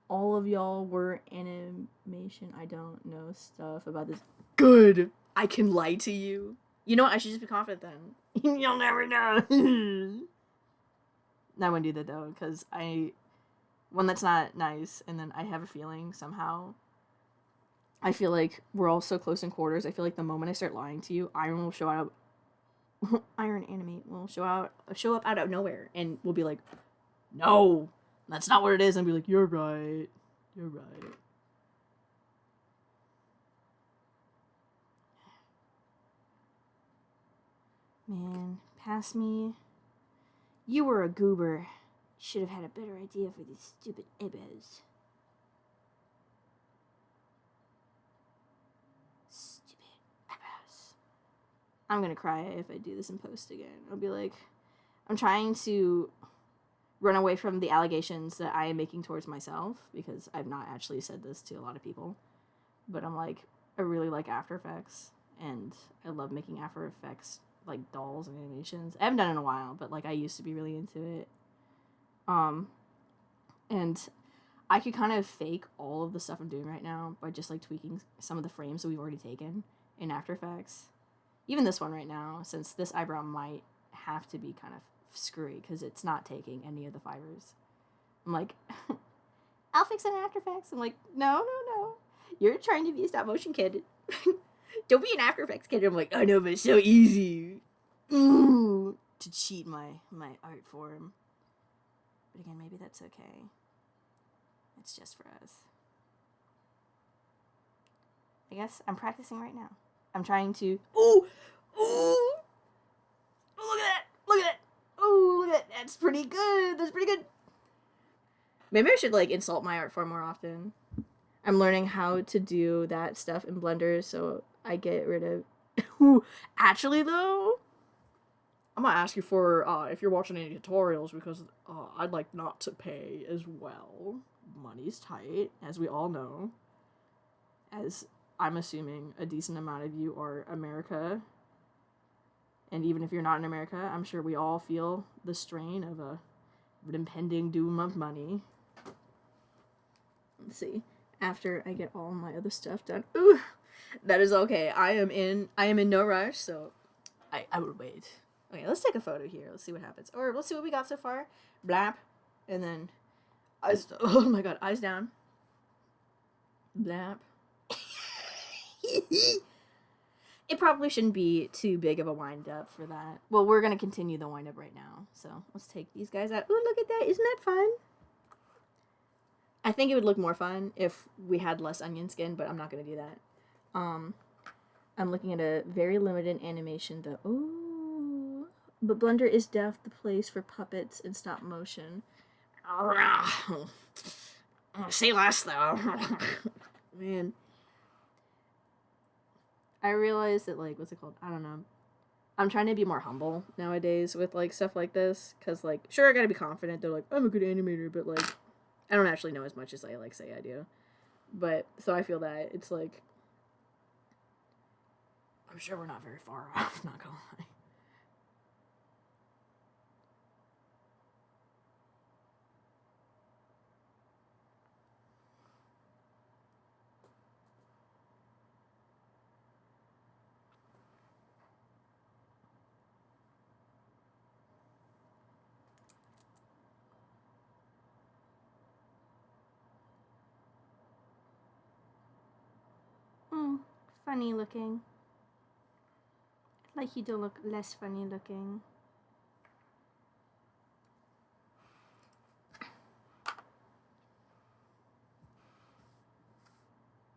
All of y'all were animation. I don't know stuff about this. Good. I can lie to you. You know what? I should just be confident then. You'll never know. I wouldn't do that though, because that's not nice, and then I have a feeling somehow, I feel like we're all so close in quarters, I feel like the moment I start lying to you, Iron will show up. Iron Animate will show up out of nowhere, and we'll be like, no, that's not what it is, and be like, you're right. Man, pass me. You were a goober. Should have had a better idea for these stupid ibos. Stupid ibos. I'm gonna cry if I do this in post again. I'll be like, I'm trying to run away from the allegations that I am making towards myself, because I've not actually said this to a lot of people. But I'm like, I really like After Effects, and I love making After Effects like dolls and animations. I haven't done it in a while, but like I used to be really into it. And I could kind of fake all of the stuff I'm doing right now by just like tweaking some of the frames that we've already taken in After Effects. Even this one right now, since this eyebrow might have to be kind of screwy because it's not taking any of the fibers. I'm like, I'll fix it in After Effects. I'm like, no. You're trying to be a stop motion kid. Don't be an After Effects kid. I'm like, I know, but it's so easy. Ooh, to cheat my art form. But again, maybe that's okay. It's just for us. I guess I'm practicing right now. I'm trying to... Ooh! Look at that! Ooh, look at that! That's pretty good! Maybe I should, like, insult my art form more often. I'm learning how to do that stuff in Blender, so I get rid of... Ooh, actually, though, I'm gonna ask you for, if you're watching any tutorials, because I'd like not to pay as well. Money's tight, as we all know. As I'm assuming a decent amount of you are America. And even if you're not in America, I'm sure we all feel the strain of an impending doom of money. Let's see. After I get all my other stuff done. Ooh, that is okay. I am in no rush, so I would wait. Okay, let's take a photo here. Let's see what happens. Or let's see what we got so far. Blap. And then eyes. Oh my god, eyes down. Blap. It probably shouldn't be too big of a wind up for that. Well, we're gonna continue the wind up right now. So let's take these guys out. Ooh, look at that. Isn't that fun? I think it would look more fun if we had less onion skin, but I'm not gonna do that. I'm looking at a very limited animation though. Ooh. But Blender is the place for puppets and stop motion. Say less though. Man. I realized that, like, what's it called? I don't know. I'm trying to be more humble nowadays with like stuff like this, because like sure I gotta be confident. They're like I'm a good animator, but like I don't actually know as much as I like say I do. But so I feel that it's like I'm sure we're not very far off. Not gonna lie. Funny looking. I'd like you to look less funny looking.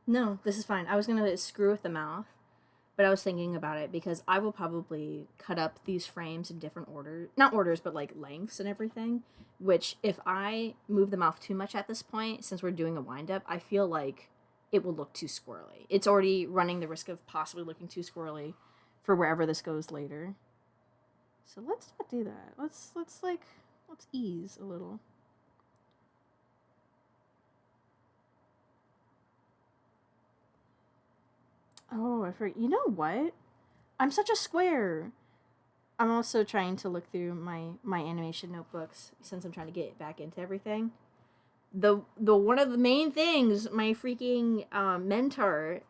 No, this is fine. I was gonna screw with the mouth, but I was thinking about it because I will probably cut up these frames in different orders. Not orders, but like lengths and everything. Which, if I move the mouth too much at this point, since we're doing a wind up, I feel like it will look too squirrely. It's already running the risk of possibly looking too squirrely for wherever this goes later. So let's not do that. Let's ease a little. Oh, I forgot. You know what? I'm such a square. I'm also trying to look through my animation notebooks since I'm trying to get back into everything. The one of the main things my freaking mentor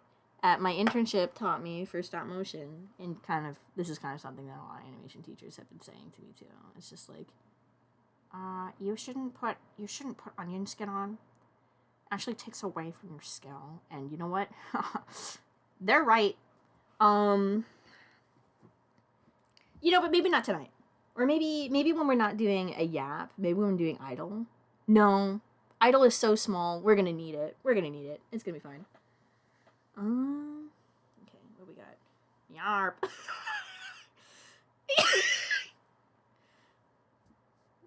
at my internship taught me for stop motion, and kind of this is kind of something that a lot of animation teachers have been saying to me too. It's just like, you shouldn't put onion skin on. It actually takes away from your skill, and you know what? They're right. You know, but maybe not tonight. Or maybe when we're not doing a yap, maybe when we're doing idle. No. Idle is so small. We're gonna need it. It's gonna be fine. Okay, what we got? Yarp.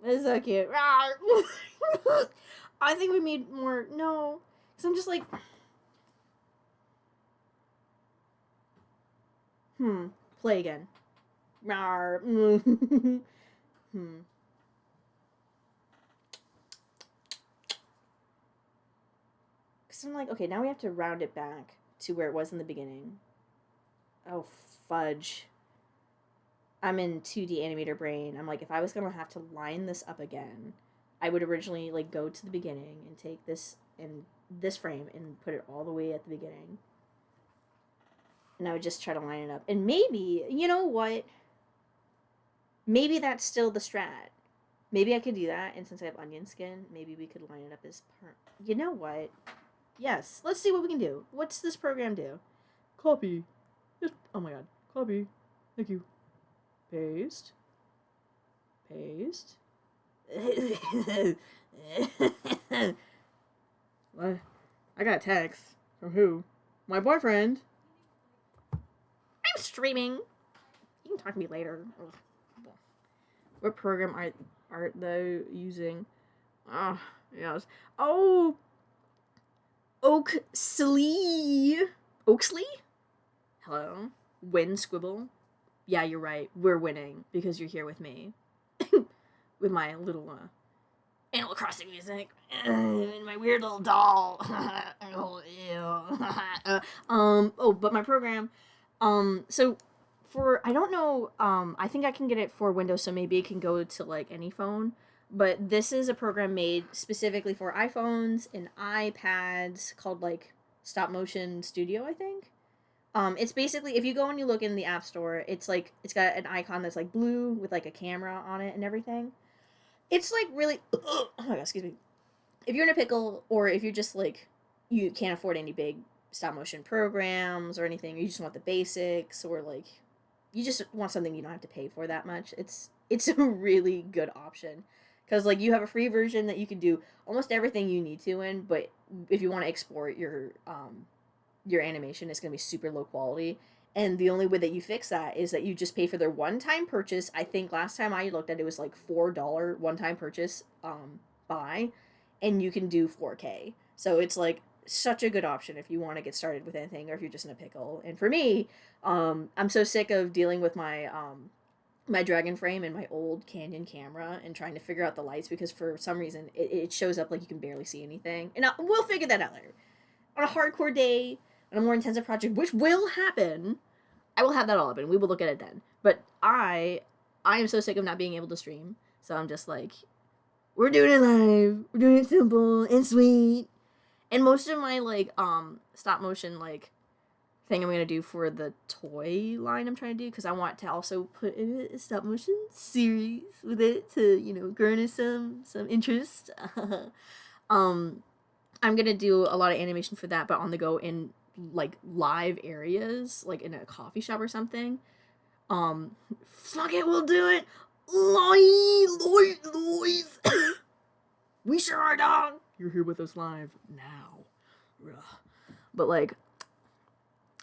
It's so cute. I think we need more. No. Because I'm just like. Play again. Because I'm like, okay, now we have to round it back to where it was in the beginning. Oh, fudge. I'm in 2D animator brain. I'm like, if I was going to have to line this up again, I would originally, like, go to the beginning and take this and this frame and put it all the way at the beginning. And I would just try to line it up. And maybe, you know what? Maybe that's still the strat. Maybe I could do that, and since I have onion skin, maybe we could line it up as You know what? Yes, let's see what we can do. What's this program do? Copy. Just, oh my god. Copy. Thank you. Paste. Paste. What? I got a text. From who? My boyfriend. I'm streaming. You can talk to me later. Ugh. What program are they using? Ah, yes. Oh, Oaksley. Oaksley? Hello? Win Squibbl? Yeah, you're right. We're winning because you're here with me. With my little Animal Crossing music. And my weird little doll. Oh, ew. But my program. So for I don't know, I think I can get it for Windows, so maybe it can go to like any phone. But this is a program made specifically for iPhones and iPads called like Stop Motion Studio, I think. It's basically if you go and you look in the App Store, it's like it's got an icon that's like blue with like a camera on it and everything. It's like really oh my god, excuse me. If you're in a pickle or if you're just like you can't afford any big stop motion programs or anything, or you just want the basics or like you just want something you don't have to pay for that much, it's a really good option because like you have a free version that you can do almost everything you need to in, but if you want to export your animation, it's going to be super low quality, and the only way that you fix that is that you just pay for their one-time purchase. I think last time I looked at it was like $4 one-time purchase buy, and you can do 4K, so it's like such a good option if you want to get started with anything or if you're just in a pickle. And for me, I'm so sick of dealing with my dragon frame and my old Canon camera and trying to figure out the lights because for some reason it shows up like you can barely see anything. And we'll figure that out later. On a hardcore day, on a more intensive project, which will happen, I will have that all up and we will look at it then. But I am so sick of not being able to stream. So I'm just like, we're doing it live. We're doing it simple and sweet. And most of my like stop motion like thing I'm gonna do for the toy line I'm trying to do because I want to also put in a stop motion series with it to garner some interest. I'm gonna do a lot of animation for that, but on the go in like live areas, like in a coffee shop or something. Fuck it, we'll do it. Lois. We sure are, dog. You're here with us live now. But like,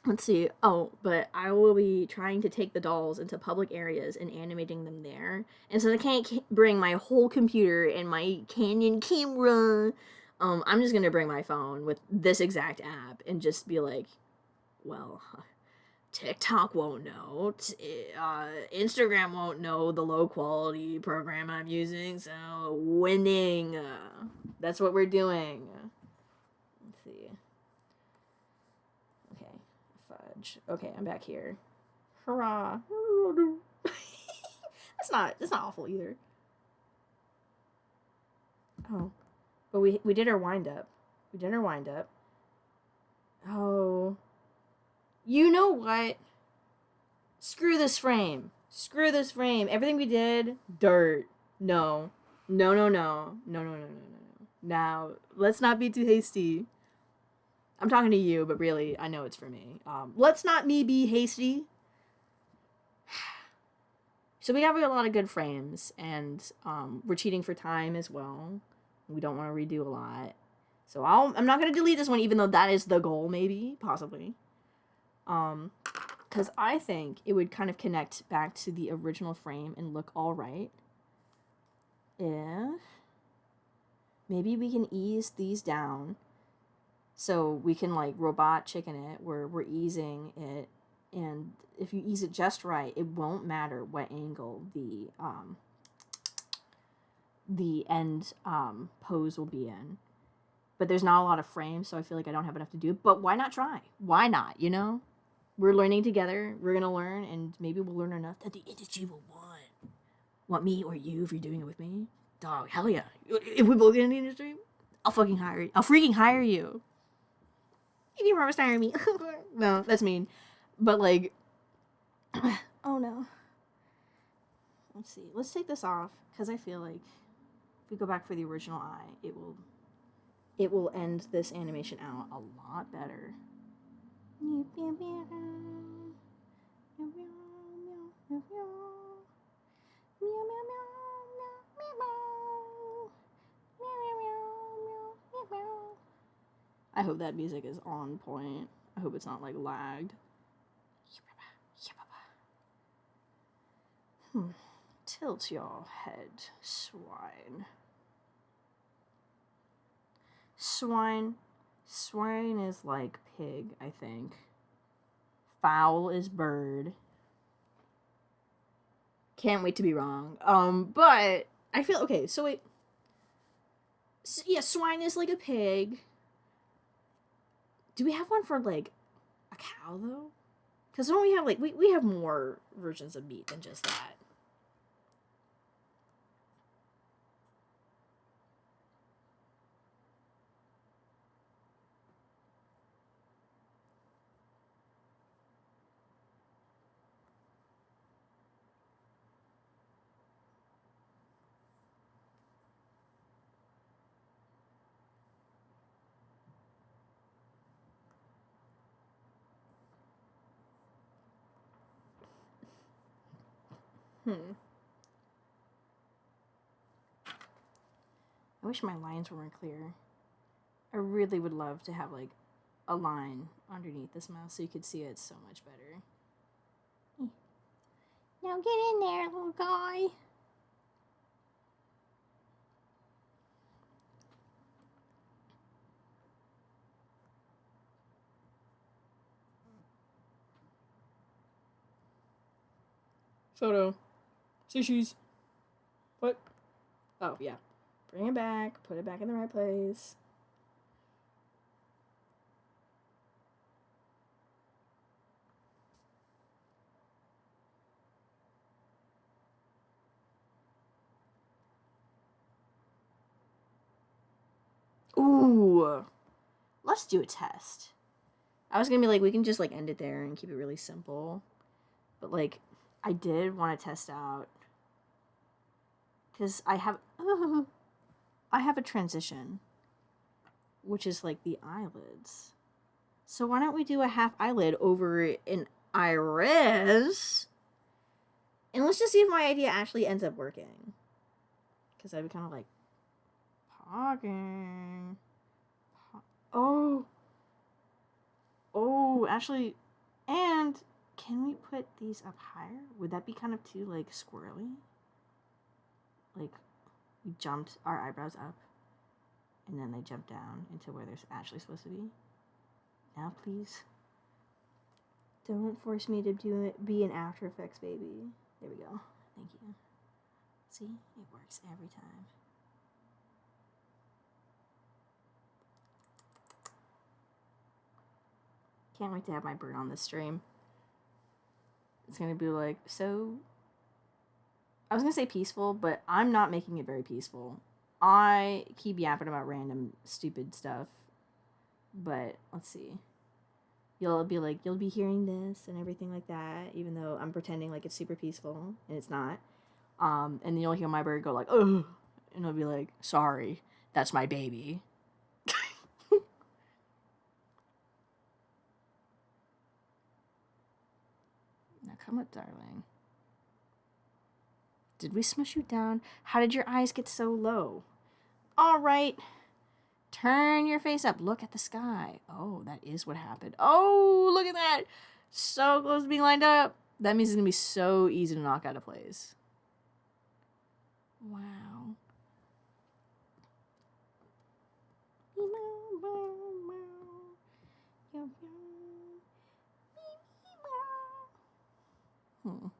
let's see. Oh, but I will be trying to take the dolls into public areas and animating them there. And since I can't bring my whole computer and my Canon camera, I'm just gonna bring my phone with this exact app and just be like, well, TikTok won't know, Instagram won't know the low quality program I'm using, so winning. That's what we're doing. Let's see. Okay, fudge. Okay, I'm back here. Hurrah! That's not awful either. Oh, but we did our wind up. Oh. You know what? Screw this frame. Everything we did, dirt. No. Now, let's not be too hasty. I'm talking to you, but really, I know it's for me. Let's not me be hasty. So we have a lot of good frames, and we're cheating for time as well. We don't want to redo a lot. So I'm not going to delete this one, even though that is the goal, maybe, possibly. Because I think it would kind of connect back to the original frame and look all right. If maybe we can ease these down so we can like robot chicken it where we're easing it, and if you ease it just right, it won't matter what angle the end pose will be in. But there's not a lot of frames, so I feel like I don't have enough to do. But why not try? Why not, We're learning together. We're going to learn, and maybe we'll learn enough that the industry will want. Want me or you if you're doing it with me? Dog, hell yeah. If we both get in the industry, I'll fucking hire you. I'll freaking hire you. If you promise to hire me. No, that's mean. But, like, oh no. Let's see. Let's take this off, because I feel like if we go back for the original eye, it will end this animation out a lot better. I hope that music is on point. I hope it's not like lagged. Tilt your head, swine. Swine is like pig, I think. Fowl is bird. Can't wait to be wrong. But I feel okay. So wait. Yeah, swine is like a pig. Do we have one for like a cow though? Because don't we have like we have more versions of meat than just that. I wish my lines weren't clear. I really would love to have like a line underneath this mouse so you could see it so much better. Now get in there, little guy. Photo. Say cheese. What? Oh, yeah. Bring it back. Put it back in the right place. Ooh. Let's do a test. I was gonna be like, we can just like end it there and keep it really simple. But like, I did want to test out. Because I have a transition. Which is like the eyelids. So why don't we do a half eyelid over an iris? And let's just see if my idea actually ends up working. Because I'd be kind of like, talking. Oh. Oh, actually, and can we put these up higher? Would that be kind of too, like, squirrely? Like, we jumped our eyebrows up, and then they jumped down into where they're actually supposed to be. Now, please. Don't force me to be an After Effects baby. There we go. Thank you. See? It works every time. Can't wait to have my bird on this stream. It's gonna be like, so... I was gonna say peaceful, but I'm not making it very peaceful. I keep yapping about random stupid stuff. But, let's see. You'll be like, you'll be hearing this and everything like that, even though I'm pretending like it's super peaceful, and it's not. And then you'll hear my bird go like, oh, and I'll be like, sorry, that's my baby. Now come up, darling. Did we smush you down? How did your eyes get so low? All right. Turn your face up. Look at the sky. Oh, that is what happened. Oh, look at that. So close to being lined up. That means it's going to be so easy to knock out of place. Wow. Okay.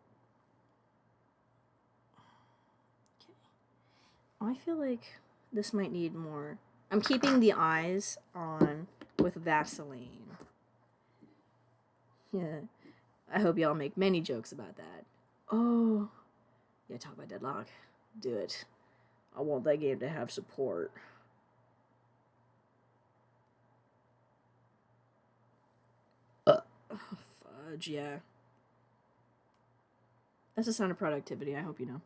I feel like this might need more. I'm keeping the eyes on with Vaseline. Yeah. I hope y'all make many jokes about that. Oh. Yeah, talk about deadlock. Do it. I want that game to have support. Fudge, yeah. That's a sign of productivity, I hope you know.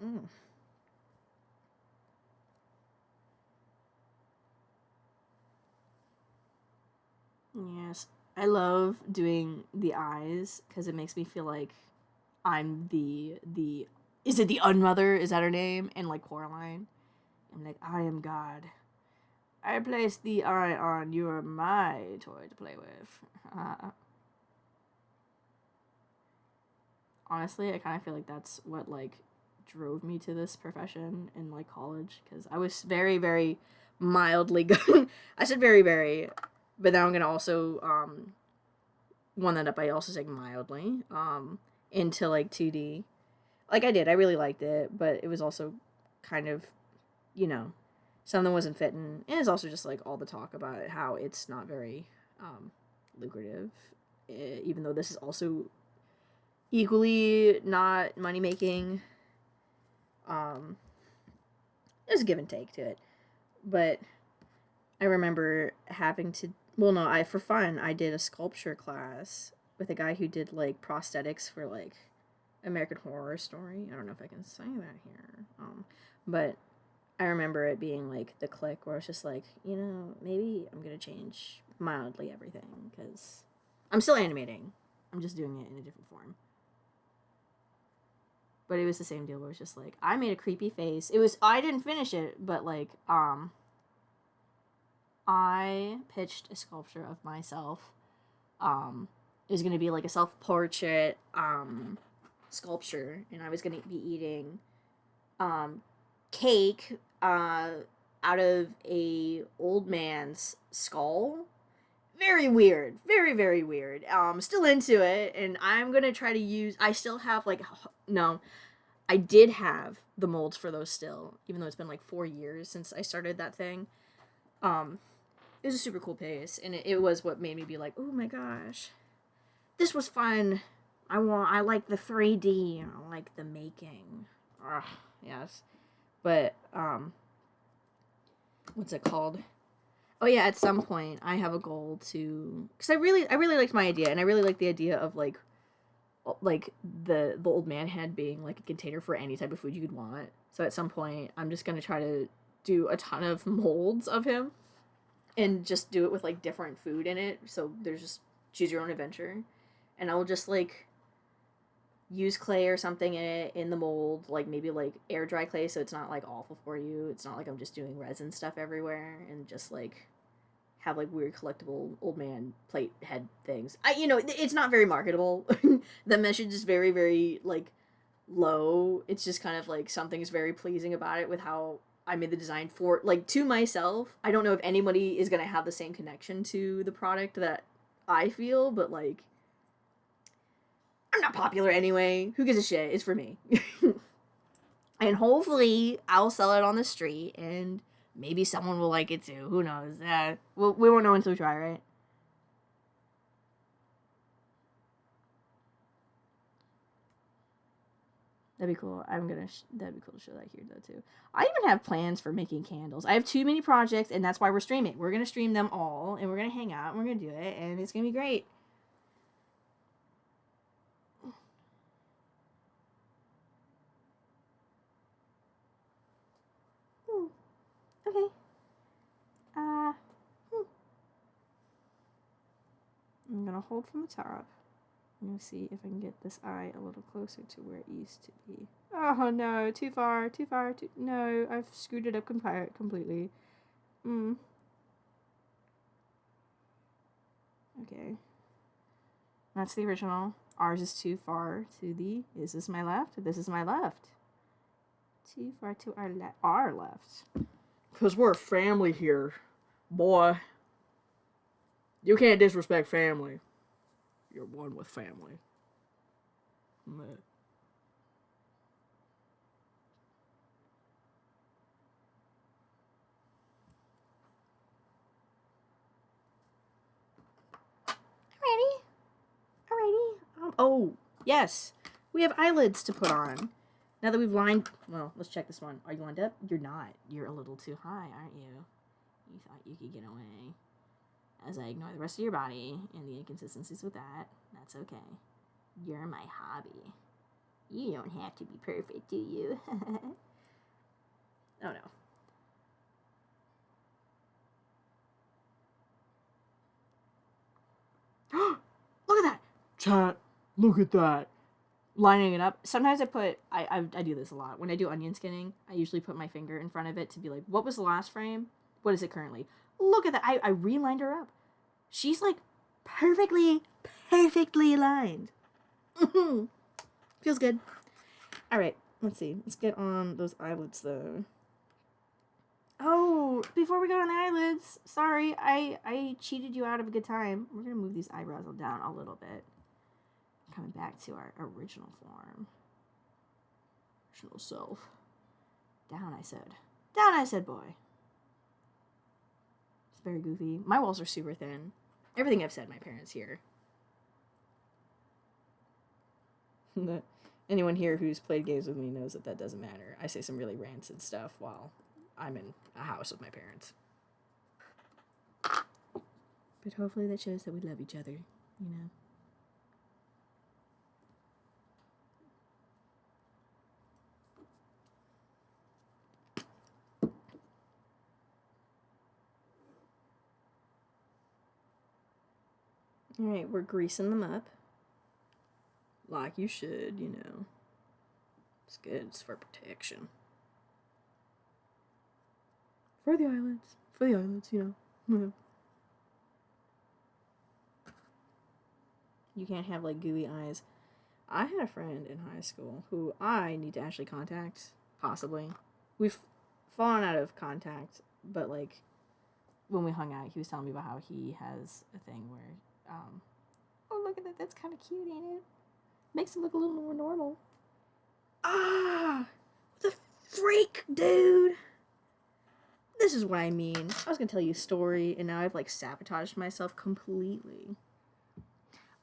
Mm. Yes. I love doing the eyes because it makes me feel like I'm the is it the Unmother? Is that her name? And like Coraline. I'm like, I am God. I place the eye on. You are my toy to play with. Honestly, I kind of feel like that's what like drove me to this profession in like college because I was very, very mildly good. I said very, very, but now I'm gonna also one that up by also saying mildly into like 2D. Like I did, I really liked it, but it was also kind of, you know, something wasn't fitting. And it's also just like all the talk about how it's not very lucrative, even though this is also equally not money making. There's a give and take to it, but I remember having to. Well, no, for fun I did a sculpture class with a guy who did like prosthetics for like American Horror Story. I don't know if I can say that here, but I remember it being like the click where it's just like, you know, maybe I'm gonna change mildly everything because I'm still animating. I'm just doing it in a different form. But it was the same deal where it's just like I made a creepy face. I didn't finish it, but like I pitched a sculpture of myself. It was gonna be like a self-portrait sculpture, and I was gonna be eating cake out of a old man's skull. very weird. Very, very weird. Still into it, and I'm gonna try to use. I still have, like, no, I did have the molds for those still, even though it's been like 4 years since I started that thing. Um, it was a super cool pace, and it was what made me be like, oh my gosh, this was fun. I like the 3D. I like the making. Ugh, yes. But, what's it called? Oh yeah, at some point I have a goal to, because I really liked my idea, and I really like the idea of like the old man head being like a container for any type of food you could want. So at some point I'm just gonna try to do a ton of molds of him and just do it with like different food in it. So there's just choose your own adventure, and I'll just like use clay or something in it in the mold, like maybe like air dry clay, so it's not like awful for you. It's not like I'm just doing resin stuff everywhere, and just like have like weird collectible old man plate head things. It's not very marketable. The message is very, very like low. It's just kind of like something's very pleasing about it with how I made the design for, like, to myself. I don't know if anybody is gonna have the same connection to the product that I feel, but like, I'm not popular anyway. Who gives a shit? It's for me. And hopefully I'll sell it on the street, and maybe someone will like it too. Who knows? We won't know until we try, right? That'd be cool. That'd be cool to show that here though too. I even have plans for making candles. I have too many projects, and that's why we're streaming. We're gonna stream them all, and we're gonna hang out, and we're gonna do it, and it's gonna be great. Okay. Uh, I'm gonna hold from the top. I'm gonna see if I can get this eye a little closer to where it used to be. Oh no, too far, no, I've screwed it up completely. Okay. That's the original. Ours is too far to the, is this my left? This is my left. Too far to our left. Because we're a family here, boy. You can't disrespect family. You're one with family. Alrighty. Oh, yes. We have eyelids to put on. Now that we've lined... Well, let's check this one. Are you lined up? You're not. You're a little too high, aren't you? You thought you could get away. As I ignore the rest of your body and the inconsistencies with that, that's okay. You're my hobby. You don't have to be perfect, do you? Oh, no. Look at that! Chat, look at that. Lining it up. Sometimes I do this a lot. When I do onion skinning, I usually put my finger in front of it to be like, what was the last frame? What is it currently? Look at that. I relined her up. She's like perfectly lined. Feels good. All right, let's see. Let's get on those eyelids though. Oh, before we go on the eyelids, sorry, I cheated you out of a good time. We're gonna move these eyebrows down a little bit. Coming back to our original form. Original self. Down, I said. Down, I said, boy. It's very goofy. My walls are super thin. Everything I've said, my parents hear. Anyone here who's played games with me knows that doesn't matter. I say some really rancid stuff while I'm in a house with my parents. But hopefully that shows that we love each other, you know? Alright, we're greasing them up. Like you should, you know. It's good, it's for protection. For the eyelids, you know. You can't have, like, gooey eyes. I had a friend in high school who I need to actually contact, possibly. We've fallen out of contact, but, like, when we hung out, he was telling me about how he has a thing where, oh, look at that, that's kind of cute, ain't it? Makes him look a little more normal. Ah, the freak, dude. This is what I mean. I was gonna tell you a story, and now I've, like, sabotaged myself completely.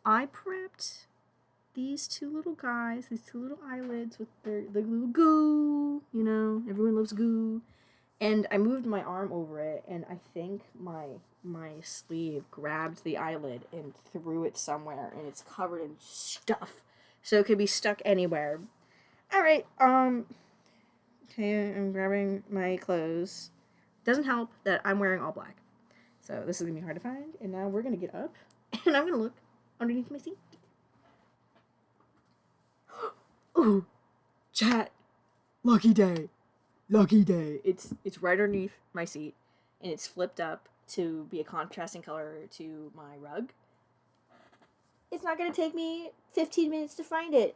I prepped these two little guys, these two little eyelids with the little goo, you know, everyone loves goo. And I moved my arm over it, and I think my sleeve grabbed the eyelid and threw it somewhere, and it's covered in stuff. So it could be stuck anywhere. Alright, okay, I'm grabbing my clothes. Doesn't help that I'm wearing all black. So this is gonna be hard to find, and now we're gonna get up, and I'm gonna look underneath my seat. Ooh, chat, lucky day. Lucky day. It's right underneath my seat, and it's flipped up to be a contrasting color to my rug. It's not gonna take me 15 minutes to find it.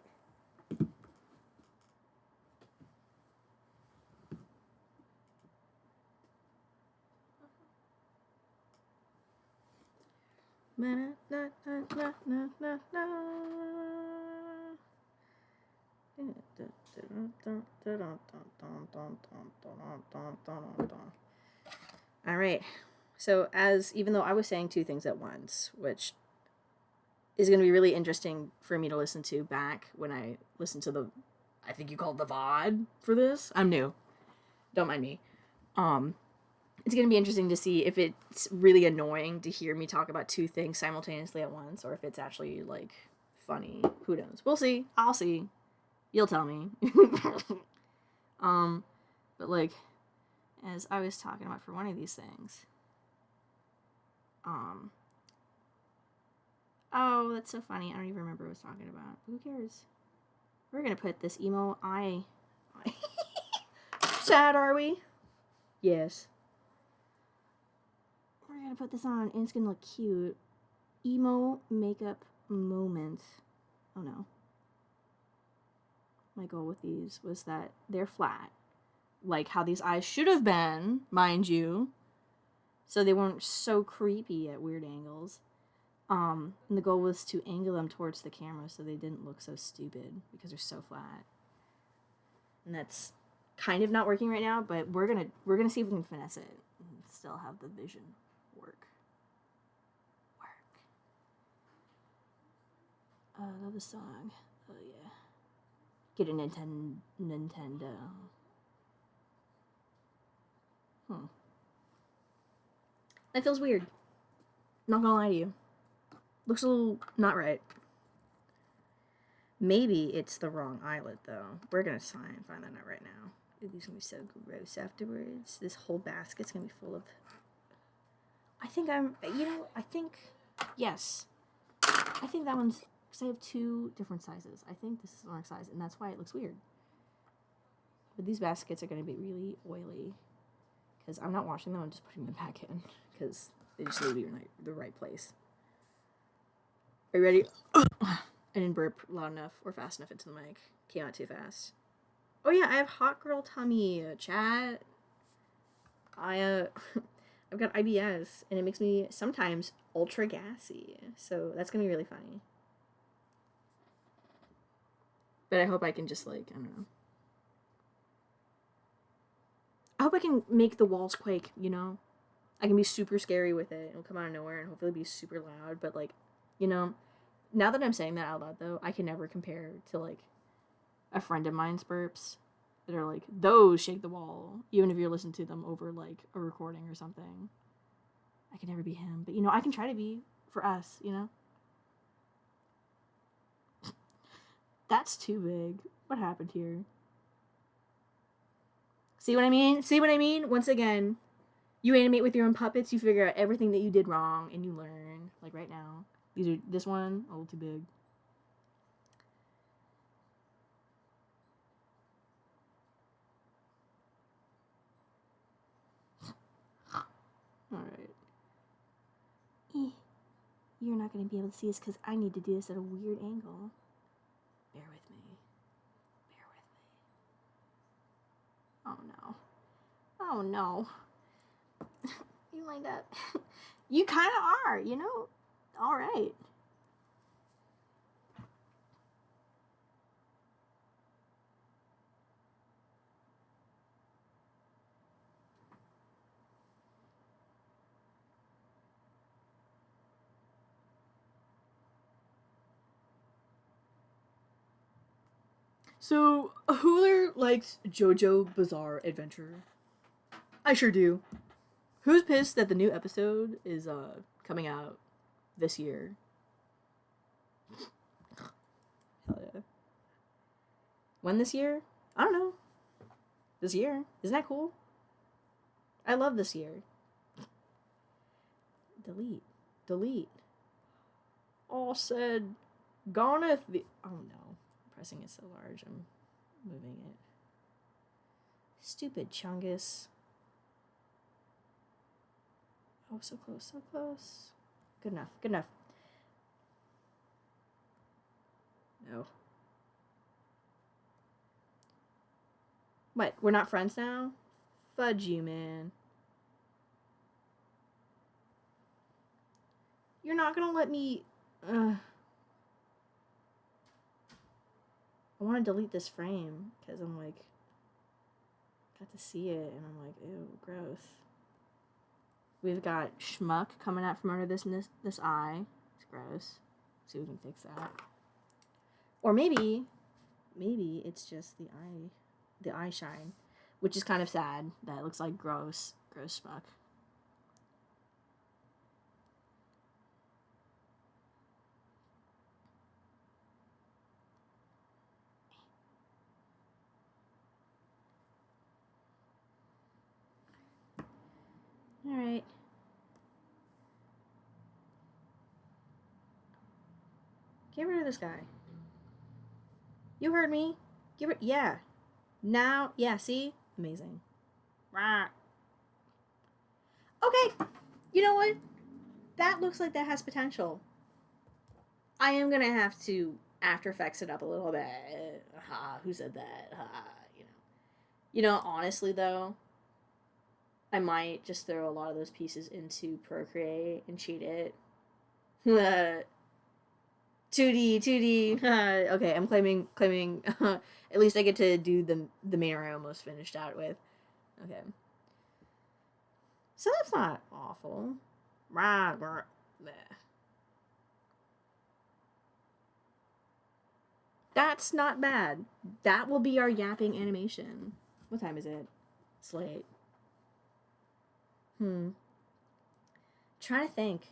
Alright, so even though I was saying two things at once, which is going to be really interesting for me to listen to back when I listen to I think you called the VOD for this. I'm new. Don't mind me. It's going to be interesting to see if it's really annoying to hear me talk about two things simultaneously at once, or if it's actually, like, funny. Who knows? We'll see. I'll see. You'll tell me. But, like, as I was talking about for one of these things, oh, that's so funny. I don't even remember what I was talking about. Who cares? We're gonna put this emo eye. Sad, are we? Yes. We're gonna put this on, and it's gonna look cute. Emo makeup moment. Oh no. My goal with these was that they're flat, like how these eyes should have been, mind you, so they weren't so creepy at weird angles. And the goal was to angle them towards the camera so they didn't look so stupid because they're so flat. And that's kind of not working right now, but we're gonna see if we can finesse it and still have the vision work. I love the song. Oh yeah. Get a Nintendo. That feels weird. Not gonna lie to you. Looks a little not right. Maybe it's the wrong eyelid, though. We're gonna try and find that out right now. Ooh, these are gonna be so gross afterwards. This whole basket's gonna be full of... yes. I think that one's... because I have two different sizes. I think this is the wrong size, and that's why it looks weird. But these baskets are gonna be really oily, because I'm not washing them, I'm just putting them back in, because they just need to be in the right place. Are you ready? I didn't burp loud enough or fast enough into the mic. Came out too fast. Oh yeah, I have hot girl tummy, chat. I've got IBS, and it makes me sometimes ultra gassy. So that's gonna be really funny. But I hope I can just, like, I don't know. I hope I can make the walls quake, you know? I can be super scary with it. It'll come out of nowhere and hopefully be super loud. But, like, you know, now that I'm saying that out loud, though, I can never compare to, like, a friend of mine's burps that are, like, those shake the wall. Even if you're listening to them over, like, a recording or something. I can never be him. But, you know, I can try to be for us, you know? That's too big. What happened here? See what I mean? See what I mean? Once again, you animate with your own puppets, you figure out everything that you did wrong, and you learn. Like right now. This one, a little too big. Alright. You're not going to be able to see this because I need to do this at a weird angle. Bear with me. Bear with me. Oh no. Oh no. talking like that. You kind of are, you know? All right. So, Hooler likes JoJo Bizarre Adventure. I sure do. Who's pissed that the new episode is coming out this year? Hell yeah. When this year? I don't know. This year. Isn't that cool? I love this year. Delete. Delete. All said. Goneth the. Oh no. I'm pressing it so large. I'm moving it. Stupid Chungus. Oh, so close, so close. Good enough, good enough. No. What, we're not friends now? Fudge you, man. You're not gonna let me... I want to delete this frame, because I'm like... Got to see it, and I'm like, ew, gross. We've got schmuck coming out from under this eye. It's gross. See if we can fix that. Or maybe it's just the eye shine, which is kind of sad. That looks like gross schmuck. All right. Get rid of this guy. You heard me. Yeah. Now, yeah, see? Amazing. Rah. Okay. You know what? That looks like that has potential. I am going to have to After Effects it up a little bit. Who said that? You know, honestly, though, I might just throw a lot of those pieces into Procreate and cheat it. 2D. Okay, I'm claiming. At least I get to do the mirror I almost finished out with. Okay. So that's not awful. That's not bad. That will be our yapping animation. What time is it? It's late. Trying to think.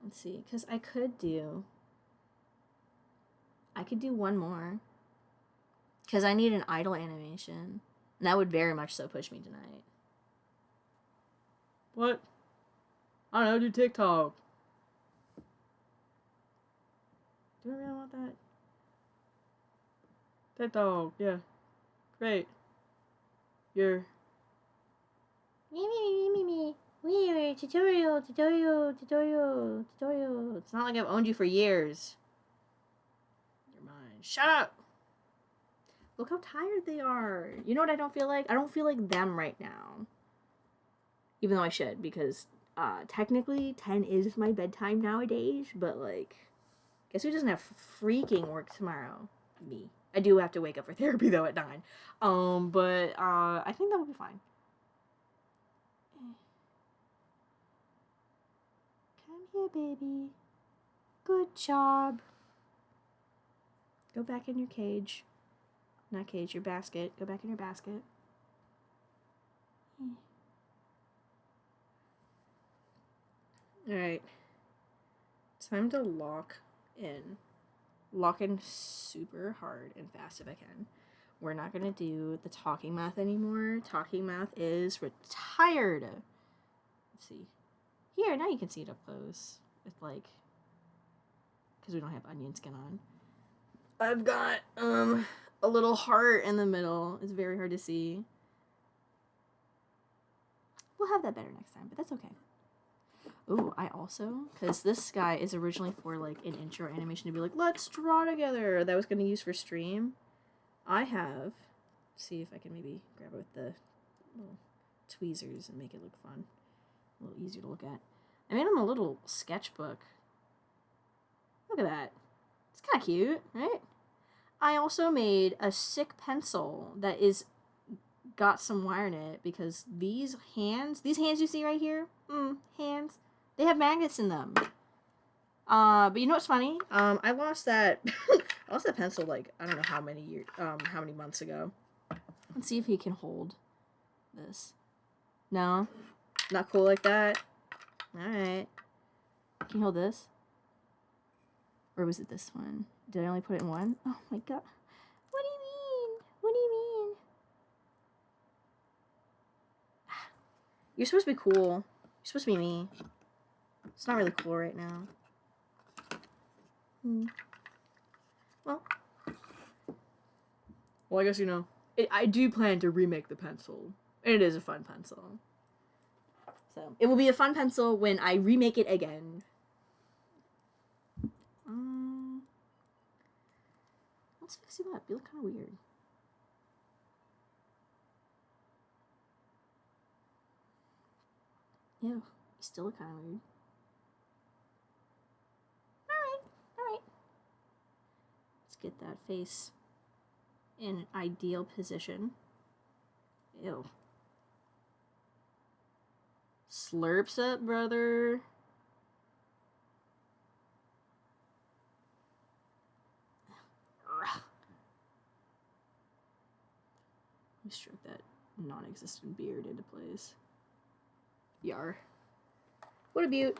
Let's see, because I could do one more. Because I need an idle animation. And that would very much so push me tonight. What? I don't know, do TikTok. Do I really want that? TikTok, yeah. Great. You're... Me. Weird. Tutorial. It's not like I've owned you for years. You're mine. Shut up! Look how tired they are. You know what I don't feel like? I don't feel like them right now. Even though I should, because technically 10 is my bedtime nowadays, but like, guess who doesn't have freaking work tomorrow? Me. I do have to wake up for therapy though at 9. But I think that will be fine. Come here, baby. Good job. Go back in your cage. Not cage, your basket. Go back in your basket. Alright. Time to lock in. Lock in super hard and fast if I can. We're not going to do the talking math anymore. Talking math is retired. Let's see. Here, now you can see it up close. With like... Because we don't have onion skin on. I've got, a little heart in the middle. It's very hard to see. We'll have that better next time, but that's okay. Ooh, I also, because this guy is originally for like an intro animation to be like, let's draw together, that I was going to use for stream. I have, see if I can maybe grab it with the little tweezers and make it look fun. a little easier to look at. I made him a little sketchbook. Look at that. It's kind of cute, right? I also made a sick pencil that is got some wire in it because these hands you see right here, hands, they have magnets in them. But you know what's funny? I lost that, I lost that pencil like I don't know how many months ago. Let's see if he can hold this. No, not cool like that. All right, can you hold this? Or was it this one? Did I only put it in one? Oh my god. What do you mean? What do you mean? You're supposed to be cool. You're supposed to be me. It's not really cool right now. Well, I guess you know. I do plan to remake the pencil. And it is a fun pencil. So, it will be a fun pencil when I remake it again. Let's fix you up. You look kind of weird. Ew, you still look kind of weird. Alright. Let's get that face in an ideal position. Ew. Slurps up, brother. Let me stroke that non-existent beard into place. Yar. What a beaut.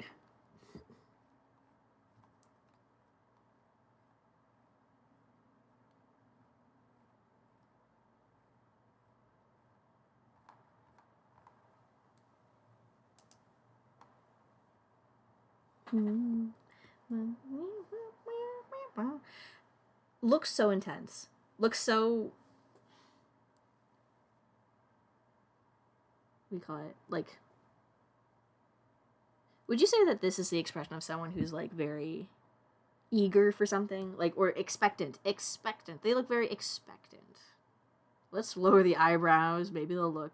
Looks so intense. Looks so... What do you call it? Like... Would you say that this is the expression of someone who's, like, very eager for something? Like, or expectant. Expectant. They look very expectant. Let's lower the eyebrows. Maybe they'll look...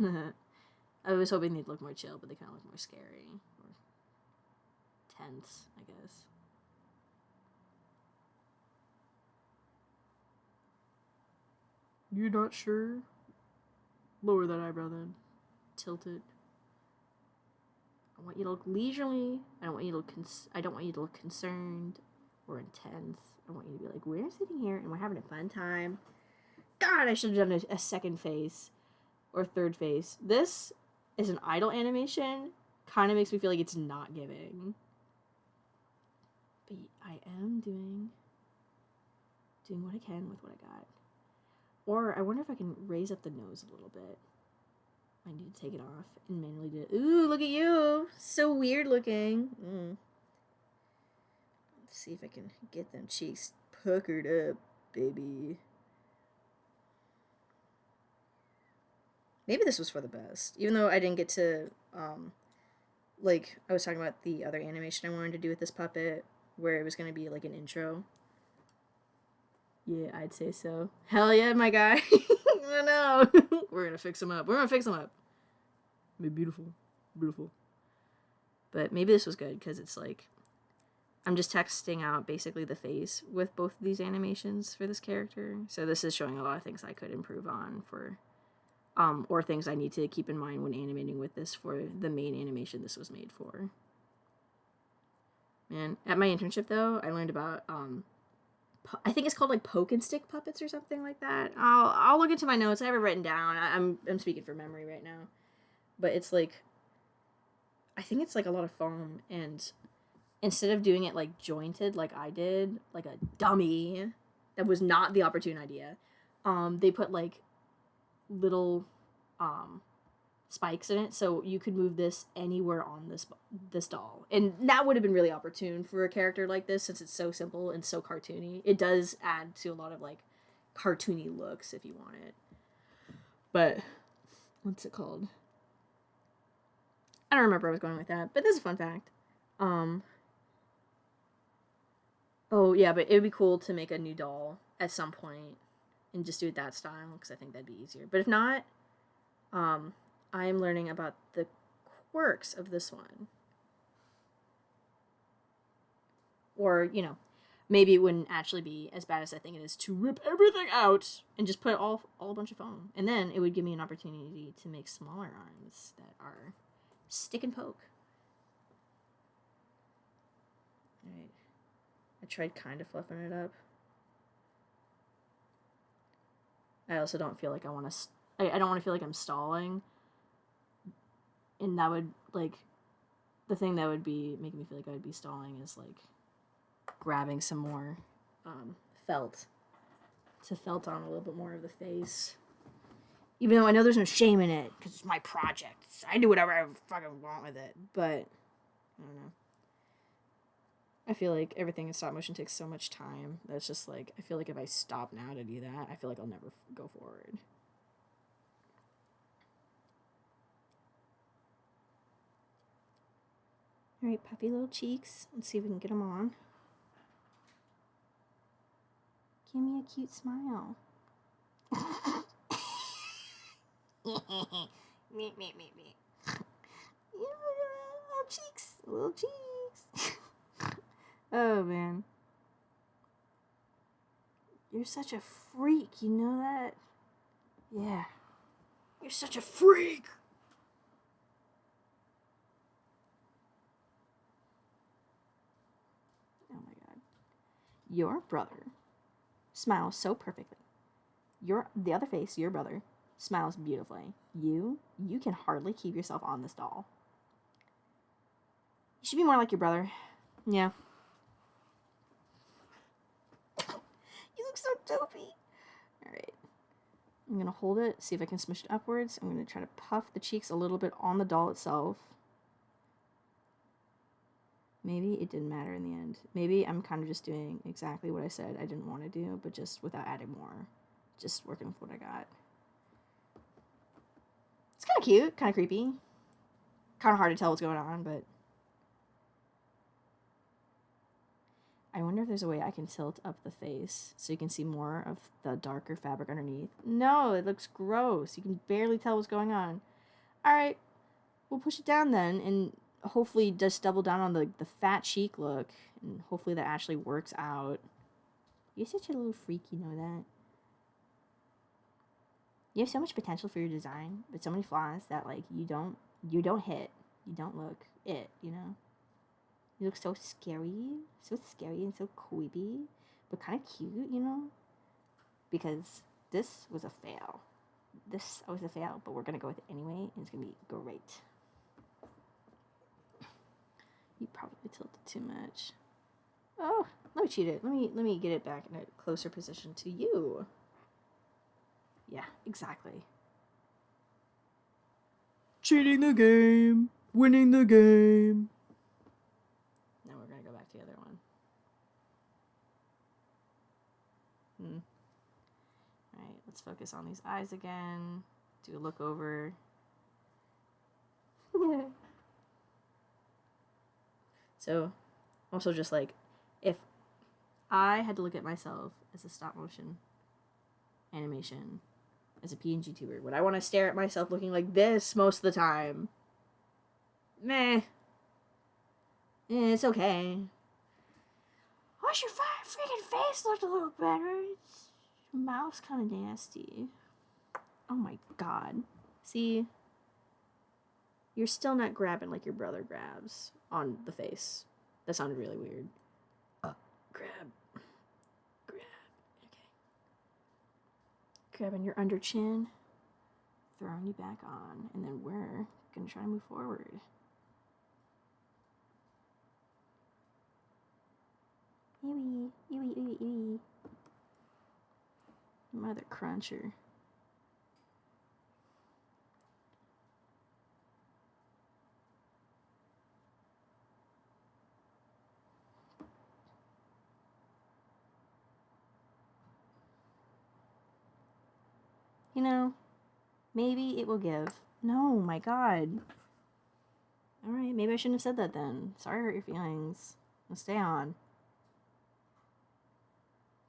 I was hoping they'd look more chill, but they kind of look more scary. Or tense, I guess. You're not sure? Lower that eyebrow then. Tilt it. I want you to look leisurely. I don't want you to look concerned or intense. I want you to be like, we're sitting here and we're having a fun time. God, I should have done a second face or third face. This is an idle animation. Kind of makes me feel like it's not giving. But I am doing what I can with what I got. Or I wonder if I can raise up the nose a little bit. I need to take it off and manually do it. Ooh, look at you. So weird looking. Let's see if I can get them cheeks puckered up, baby. Maybe this was for the best. Even though I didn't get to, like, I was talking about the other animation I wanted to do with this puppet, where it was going to be, like, an intro. Yeah, I'd say so. Hell yeah, my guy. Oh, no. We're going to fix him up. Be beautiful. Beautiful. But maybe this was good, because it's, like, I'm just texting out basically the face with both of these animations for this character. So this is showing a lot of things I could improve on for... or things I need to keep in mind when animating with this for the main animation this was made for. Man, at my internship, though, I learned about, I think it's called, like, poke and stick puppets or something like that. I'll look into my notes. I have it written down. I'm speaking from memory right now. But it's, like, I think it's, like, a lot of foam, and instead of doing it, like, jointed like I did, like a dummy, that was not the opportune idea, they put, like, little spikes in it, so you could move this anywhere on this doll, and that would have been really opportune for a character like this, since it's so simple and so cartoony. It does add to a lot of, like, cartoony looks if you want it. But what's it called? I don't remember where I was going with that, but this is a fun fact. Oh yeah, but it would be cool to make a new doll at some point and just do it that style, because I think that'd be easier. But if not, I'm I'm learning about the quirks of this one. Or, you know, maybe it wouldn't actually be as bad as I think it is to rip everything out and just put all a bunch of foam. And then it would give me an opportunity to make smaller arms that are stick and poke. Alright. I tried kind of fluffing it up. I also don't feel like I want to... I don't want to feel like I'm stalling. And that would, like... The thing that would be making me feel like I would be stalling is, like, grabbing some more felt to felt on a little bit more of the face. Even though I know there's no shame in it, because it's my project. So I do whatever I fucking want with it. But, I don't know. I feel like everything in stop motion takes so much time that it's just like, I feel like if I stop now to do that, I feel like I'll never go forward. Alright, puffy little cheeks. Let's see if we can get them on. Give me a cute smile. Me. Little cheeks. Little cheeks. Oh, man. You're such a freak, you know that? Yeah. You're such a freak! Oh my god. Your brother smiles so perfectly. The other face, your brother, smiles beautifully. You can hardly keep yourself on this doll. You should be more like your brother. Yeah. You look so dopey. Alright. I'm going to hold it, see if I can smush it upwards. I'm going to try to puff the cheeks a little bit on the doll itself. Maybe it didn't matter in the end. Maybe I'm kind of just doing exactly what I said I didn't want to do, but just without adding more. Just working with what I got. It's kind of cute, kind of creepy. Kind of hard to tell what's going on, but... I wonder if there's a way I can tilt up the face so you can see more of the darker fabric underneath. No, it looks gross. You can barely tell what's going on. Alright, we'll push it down then, and hopefully just double down on the fat cheek look, and hopefully that actually works out. You're such a little freak, you know that? You have so much potential for your design, but so many flaws that, like, you don't hit. You don't look it, you know? You look so scary and so creepy, but kind of cute, you know? Because this was a fail. This was a fail, but we're gonna go with it anyway, and it's gonna be great. You probably tilted too much. Oh, let me cheat it. Let me get it back in a closer position to you. Yeah, exactly. Cheating the game, winning the game. Now we're gonna go back to the other one. Alright, let's focus on these eyes again. Do a look over. So, also just like, if I had to look at myself as a stop motion animation, as a PNGtuber, would I want to stare at myself looking like this most of the time? Meh. It's okay. I wish your freaking face looked a little better. Your mouth's kind of nasty. Oh my god. See? You're still not grabbing like your brother grabs on the face. That sounded really weird. Grab. Okay. Grabbing your under chin. Throwing you back on. And then we're gonna try to move forward. Ewy. Mother cruncher. You know, maybe it will give. No, my god. Alright, maybe I shouldn't have said that then. Sorry I hurt your feelings. Let's stay on.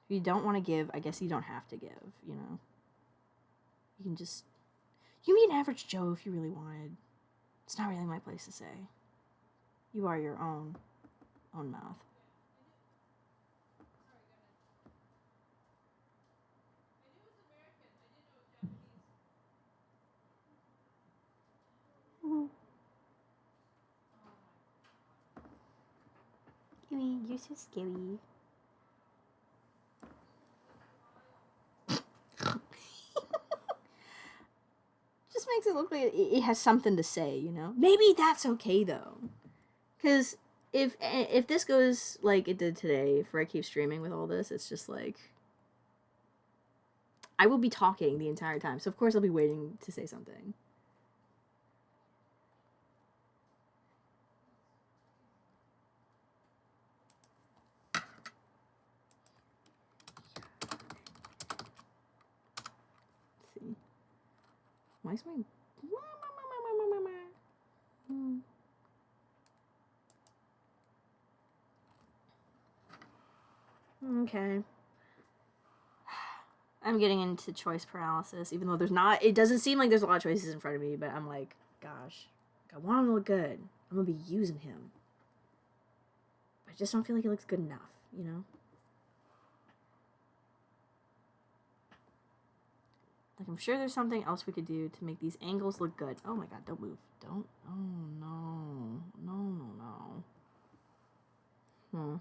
If you don't want to give, I guess you don't have to give, you know? You can just... You be an average Joe if you really wanted. It's not really my place to say. You are your own mouth. Kiwi, you're so scary. Just makes it look like it has something to say, you know? Maybe that's okay, though. Because if this goes like it did today, if I keep streaming with all this, it's just like... I will be talking the entire time, so of course I'll be waiting to say something. Let's see. Why is my... Okay. I'm getting into choice paralysis, even though there's not... It doesn't seem like there's a lot of choices in front of me, but I'm like, gosh, I want him to look good. I'm gonna be using him. I just don't feel like he looks good enough, you know? Like, I'm sure there's something else we could do to make these angles look good. Oh my god, don't move. Don't... Oh, no. No.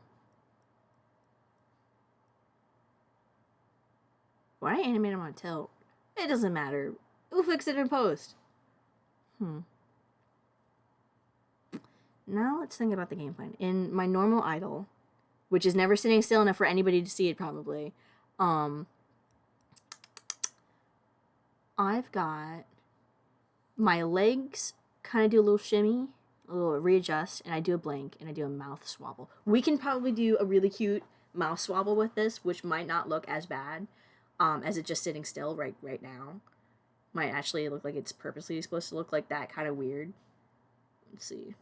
Why did I animate him on tilt? It doesn't matter. We'll fix it in post. Now let's think about the game plan. In my normal idle, which is never sitting still enough for anybody to see it probably, I've got my legs kind of do a little shimmy, a little readjust, and I do a blink, and I do a mouth swabble. We can probably do a really cute mouth swabble with this, which might not look as bad as it just sitting still right now. Might actually look like it's purposely supposed to look like that, kind of weird. Let's see.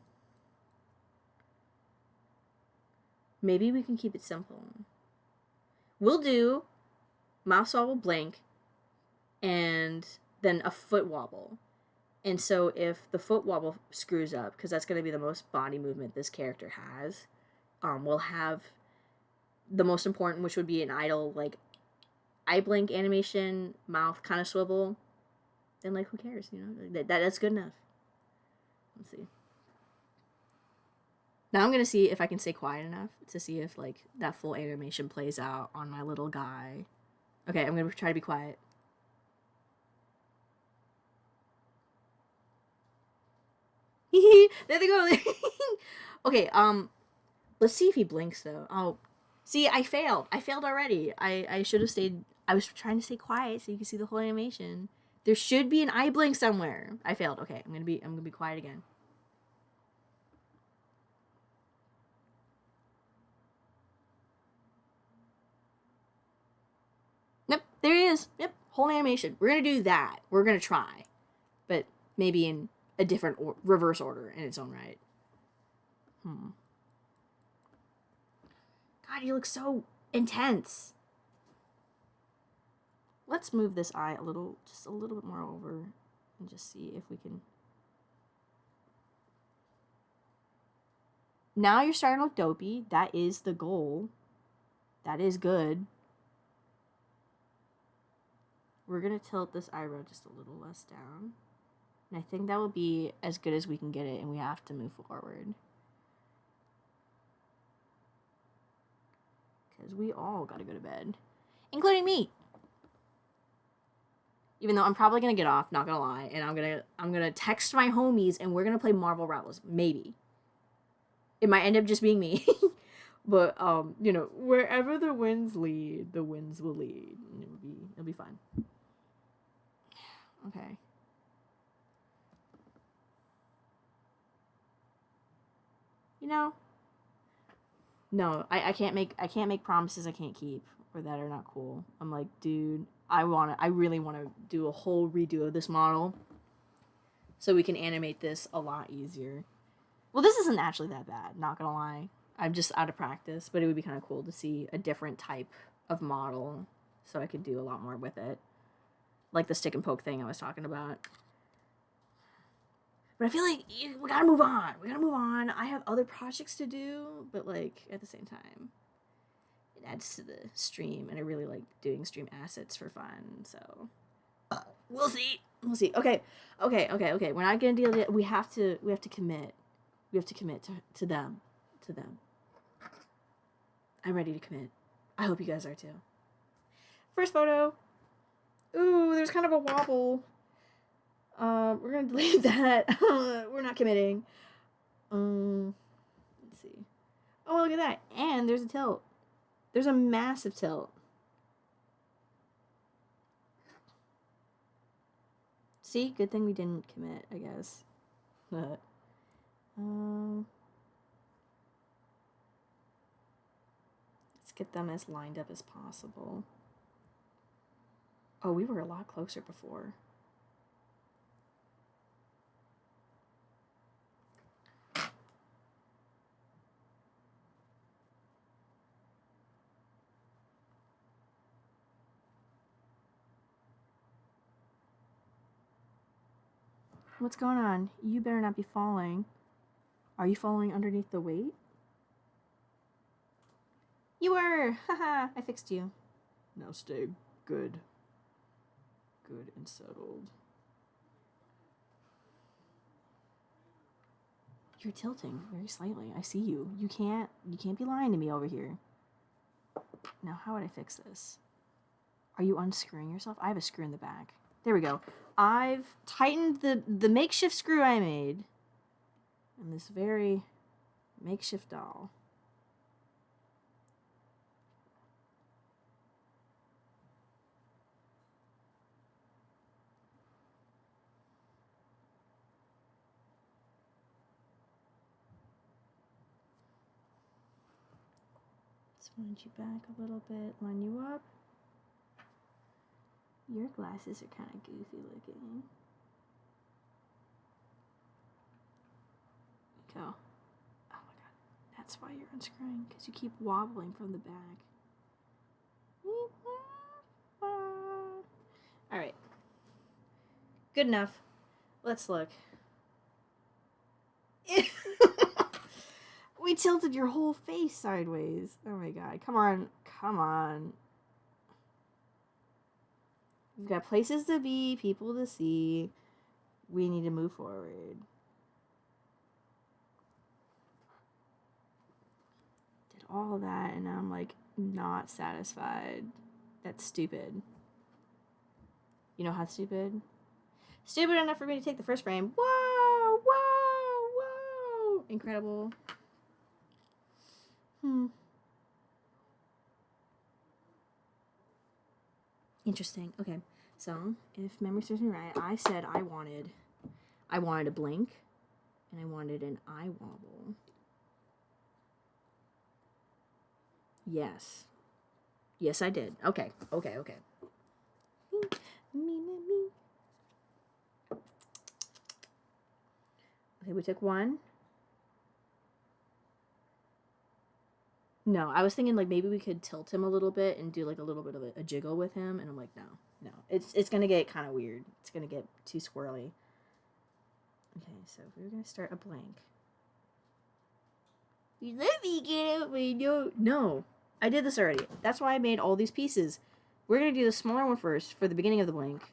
Maybe we can keep it simple. We'll do mouth swabble, blink, and then a foot wobble. And so if the foot wobble screws up, because that's going to be the most body movement this character has, we'll have the most important, which would be an idle, like, eye blink animation, mouth kind of swivel. Then, like, who cares, you know? That's good enough. Let's see. Now I'm going to see if I can stay quiet enough to see if, like, that full animation plays out on my little guy. Okay, I'm going to try to be quiet. There they go. Okay, let's see if he blinks, though. Oh, see, I failed. I failed already. I should have stayed... I was trying to stay quiet so you can see the whole animation. There should be an eye blink somewhere. I failed. Okay, I'm gonna be quiet again. Yep, there he is. Yep, whole animation. We're gonna do that. We're gonna try, but maybe in a different reverse order in its own right. God, he looks so intense. Let's move this eye just a little bit more over and just see if we can... Now you're starting to look dopey. That is the goal. That is good. We're going to tilt this eyebrow just a little less down. And I think that will be as good as we can get it, and we have to move forward. Because we all got to go to bed. Including me! Even though I'm probably going to get off, not going to lie, and I'm gonna text my homies, and we're going to play Marvel Rivals. Maybe. It might end up just being me. But, you know, wherever the winds lead, the winds will lead. It'll be fun. Okay. You know, no, I can't make promises I can't keep or that are not cool. I'm like, dude, I really want to do a whole redo of this model so we can animate this a lot easier. Well, this isn't actually that bad, not gonna lie. I'm just out of practice, but it would be kind of cool to see a different type of model so I could do a lot more with it. Like the stick and poke thing I was talking about. But I feel like we gotta move on. We gotta move on. I have other projects to do, but like at the same time, it adds to the stream, and I really like doing stream assets for fun. So we'll see. We'll see. Okay. We're not gonna deal with it. We have to commit. We have to commit to them. To them. I'm ready to commit. I hope you guys are too. First photo. Ooh, there's kind of a wobble. We're gonna delete that. We're not committing. Let's see. Oh, look at that. And there's a tilt. There's a massive tilt. See? Good thing we didn't commit, I guess. But, let's get them as lined up as possible. Oh, we were a lot closer before. What's going on? You better not be falling. Are you falling underneath the weight? You were! Haha, I fixed you. Now stay good. Good and settled. You're tilting very slightly. I see you. You can't be lying to me over here. Now, how would I fix this? Are you unscrewing yourself? I have a screw in the back. There we go. I've tightened the makeshift screw I made in this very makeshift doll. Let's wind you back a little bit, line you up. Your glasses are kind of goofy looking. Go. Oh my god. That's why you're unscrewing, because you keep wobbling from the back. Alright. Good enough. Let's look. We tilted your whole face sideways. Oh my god. Come on. Come on. We've got places to be, people to see. We need to move forward. Did all that, and now I'm like not satisfied. That's stupid. You know how stupid? Stupid enough for me to take the first frame. Whoa! Whoa! Whoa! Incredible. Interesting. Okay, so if memory serves me right, I said I wanted a blink, and I wanted an eye wobble. Yes. Yes, I did. Okay. Okay. Okay, we took one. No, I was thinking like maybe we could tilt him a little bit and do like a little bit of a jiggle with him, and I'm like, no, it's gonna get kind of weird. It's gonna get too squirrely. Okay, so we're gonna start a blank. You let me get out my note. No, I did this already. That's why I made all these pieces. We're gonna do the smaller one first for the beginning of the blank.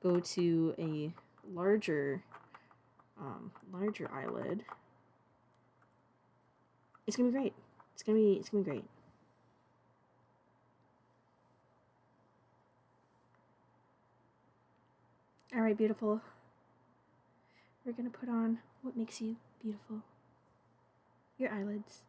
Go to a larger eyelid. It's gonna be great. It's gonna be great. All right, beautiful. We're gonna put on what makes you beautiful. Your eyelids.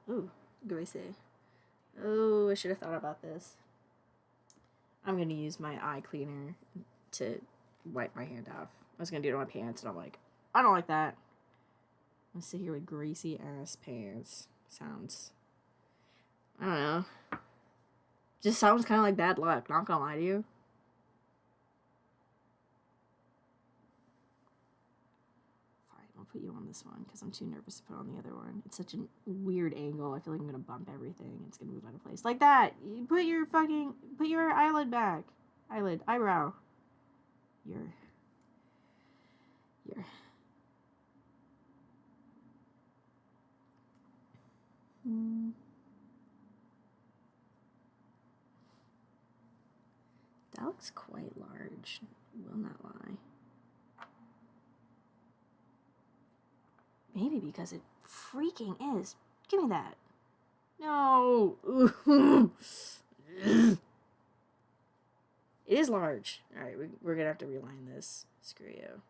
Ooh, greasy. Oh, I should have thought about this. I'm gonna use my eye cleaner to wipe my hand off. I was gonna do it on my pants, and I'm like, I don't like that. I'm gonna sit here with greasy ass pants. Sounds, I don't know. Just sounds kind of like bad luck, not gonna lie to you. Fine, I'll put you on this one because I'm too nervous to put on the other one. It's such a weird angle. I feel like I'm gonna bump everything. It's gonna move out of place like that. You put your eyelid back. Eyebrow. Your. That looks quite large. Will not lie. Maybe because it freaking is. Give me that. No. It is large. Alright, we're gonna have to reline this. Screw you.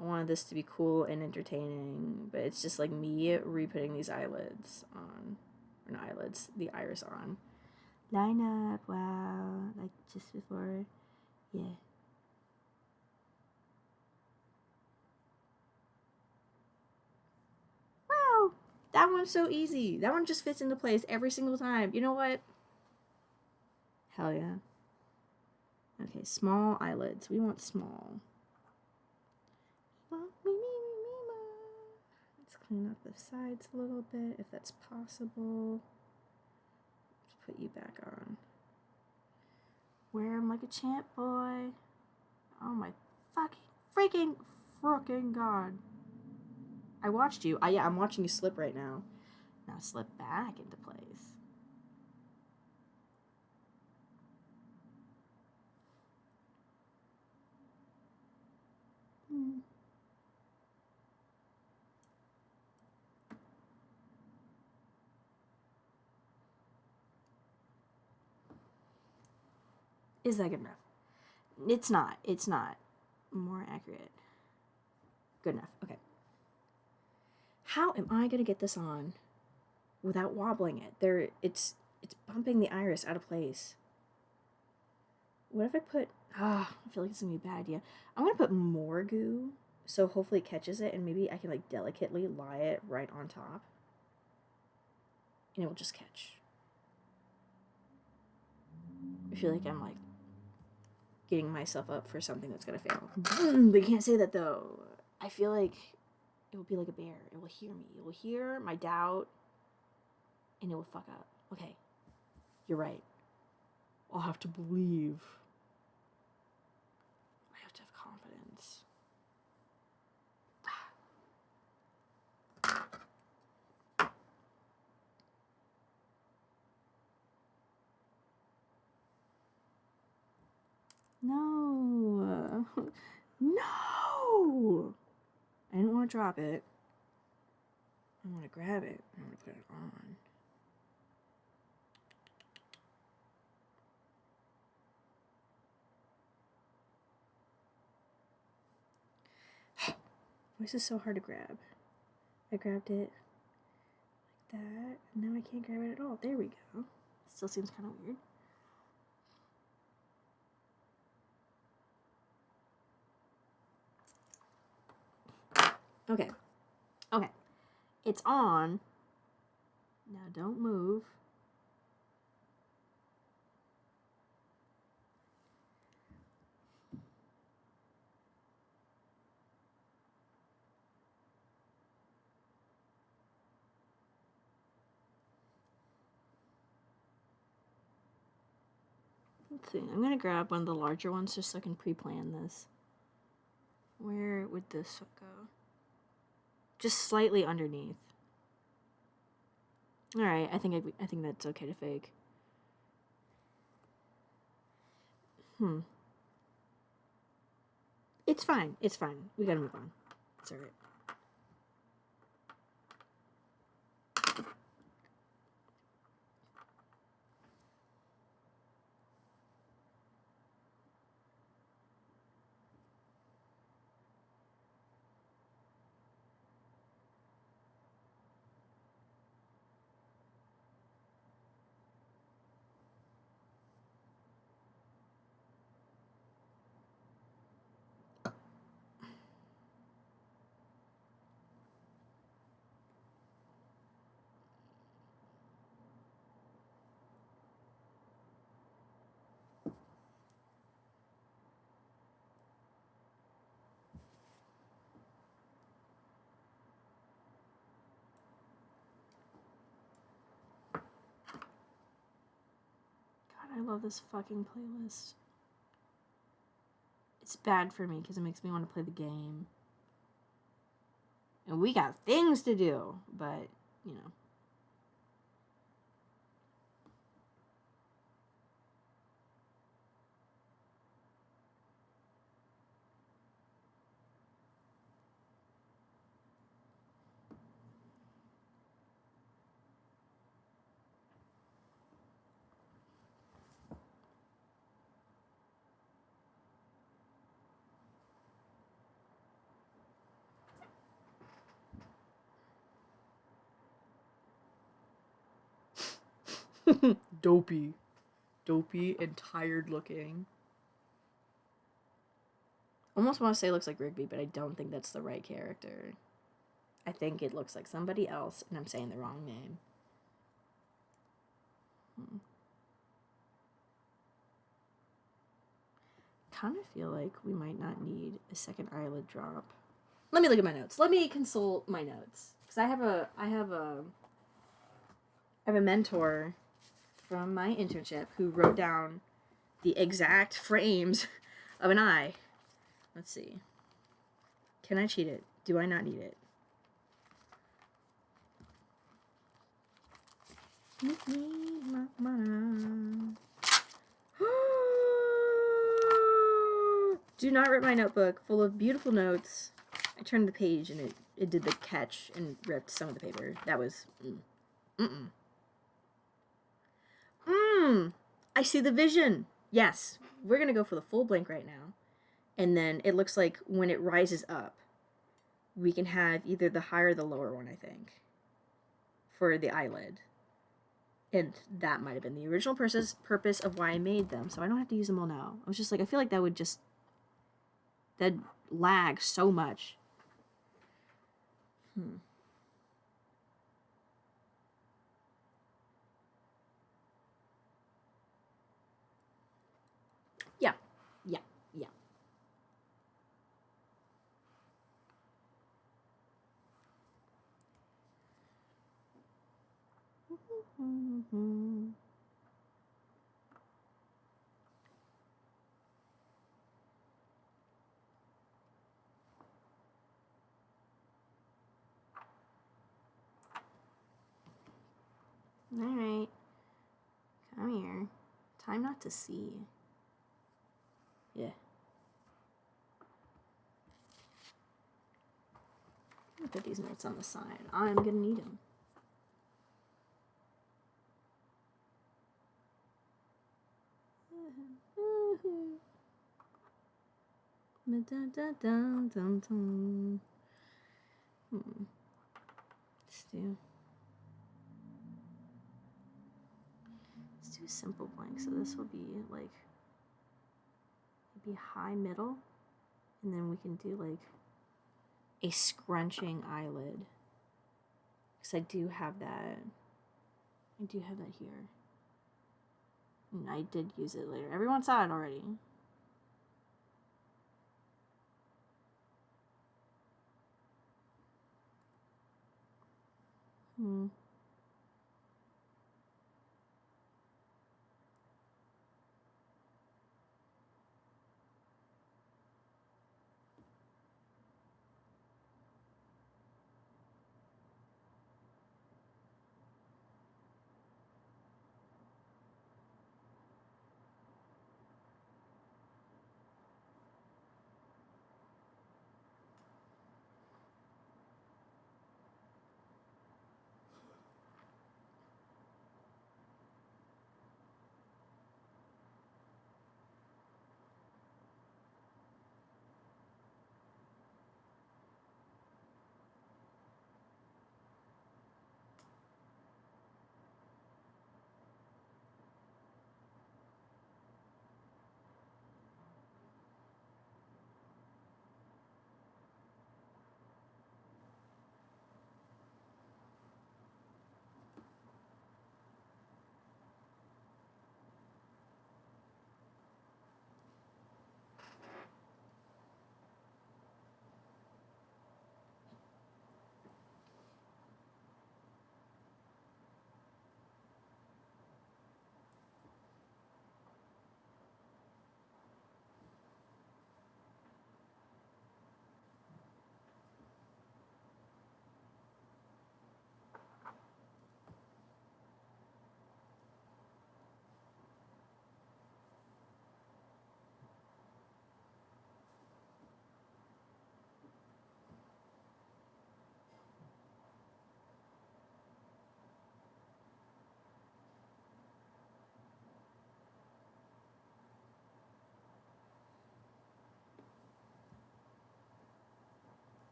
I wanted this to be cool and entertaining, but it's just like me re-putting these eyelids on. Or not eyelids, the iris on. Line up, wow. Like just before. Yeah. Wow. That one's so easy. That one just fits into place every single time. You know what? Hell yeah. Okay, small eyelids. We want small. Let's clean up the sides a little bit if that's possible. Let's put you back on. Wear them like a champ, boy. Oh my freaking god. I watched you. Yeah, I'm watching you slip right now. Now slip back into place. Is that good enough? It's not. It's not. More accurate. Good enough. Okay. How am I gonna get this on without wobbling it? It's bumping the iris out of place. What if I put... I feel like it's gonna be a bad idea. I'm gonna put more goo, so hopefully it catches it, and maybe I can like delicately lie it right on top. And it will just catch. I feel like I'm like getting myself up for something that's gonna fail. But you can't say that though. I feel like it will be like a bear. It will hear me. It will hear my doubt, and it will fuck up. Okay, you're right. I'll have to believe. I have to have confidence. No. No! I didn't want to drop it. I want to grab it. I want to put it on. Why is this so hard to grab? I grabbed it like that, and now I can't grab it at all. There we go. Still seems kind of weird. Okay. Okay. It's on. Now don't move. Let's see. I'm gonna grab one of the larger ones just so I can pre-plan this. Where would this go? Just slightly underneath. All right, I think that's okay to fake. It's fine. It's fine. We gotta move on. It's all right. I love this fucking playlist. It's bad for me because it makes me want to play the game. And we got things to do, but, you know. Dopey. Dopey and tired looking. Almost want to say it looks like Rigby, but I don't think that's the right character. I think it looks like somebody else, and I'm saying the wrong name. Kind of feel like we might not need a second eyelid drop. Let me look at my notes. Let me consult my notes, because I have a mentor from my internship who wrote down the exact frames of an eye. Let's see. Can I cheat it? Do I not need it? Do not rip my notebook full of beautiful notes. I turned the page and it did the catch and ripped some of the paper. That was... I see the vision. Yes. We're going to go for the full blank right now. And then it looks like when it rises up, we can have either the higher or the lower one, I think, for the eyelid. And that might have been the original purpose of why I made them, so I don't have to use them all now. I was just like, I feel like that would just... that'd lag so much. Yeah. Alright. Come here. Time not to see. Yeah. I'll put these notes on the side. I'm gonna need them. Let's do a simple blank. So this will be like, maybe high middle, and then we can do like a scrunching eyelid. Because I do have that. I do have that here. And I did use it later. Everyone saw it already.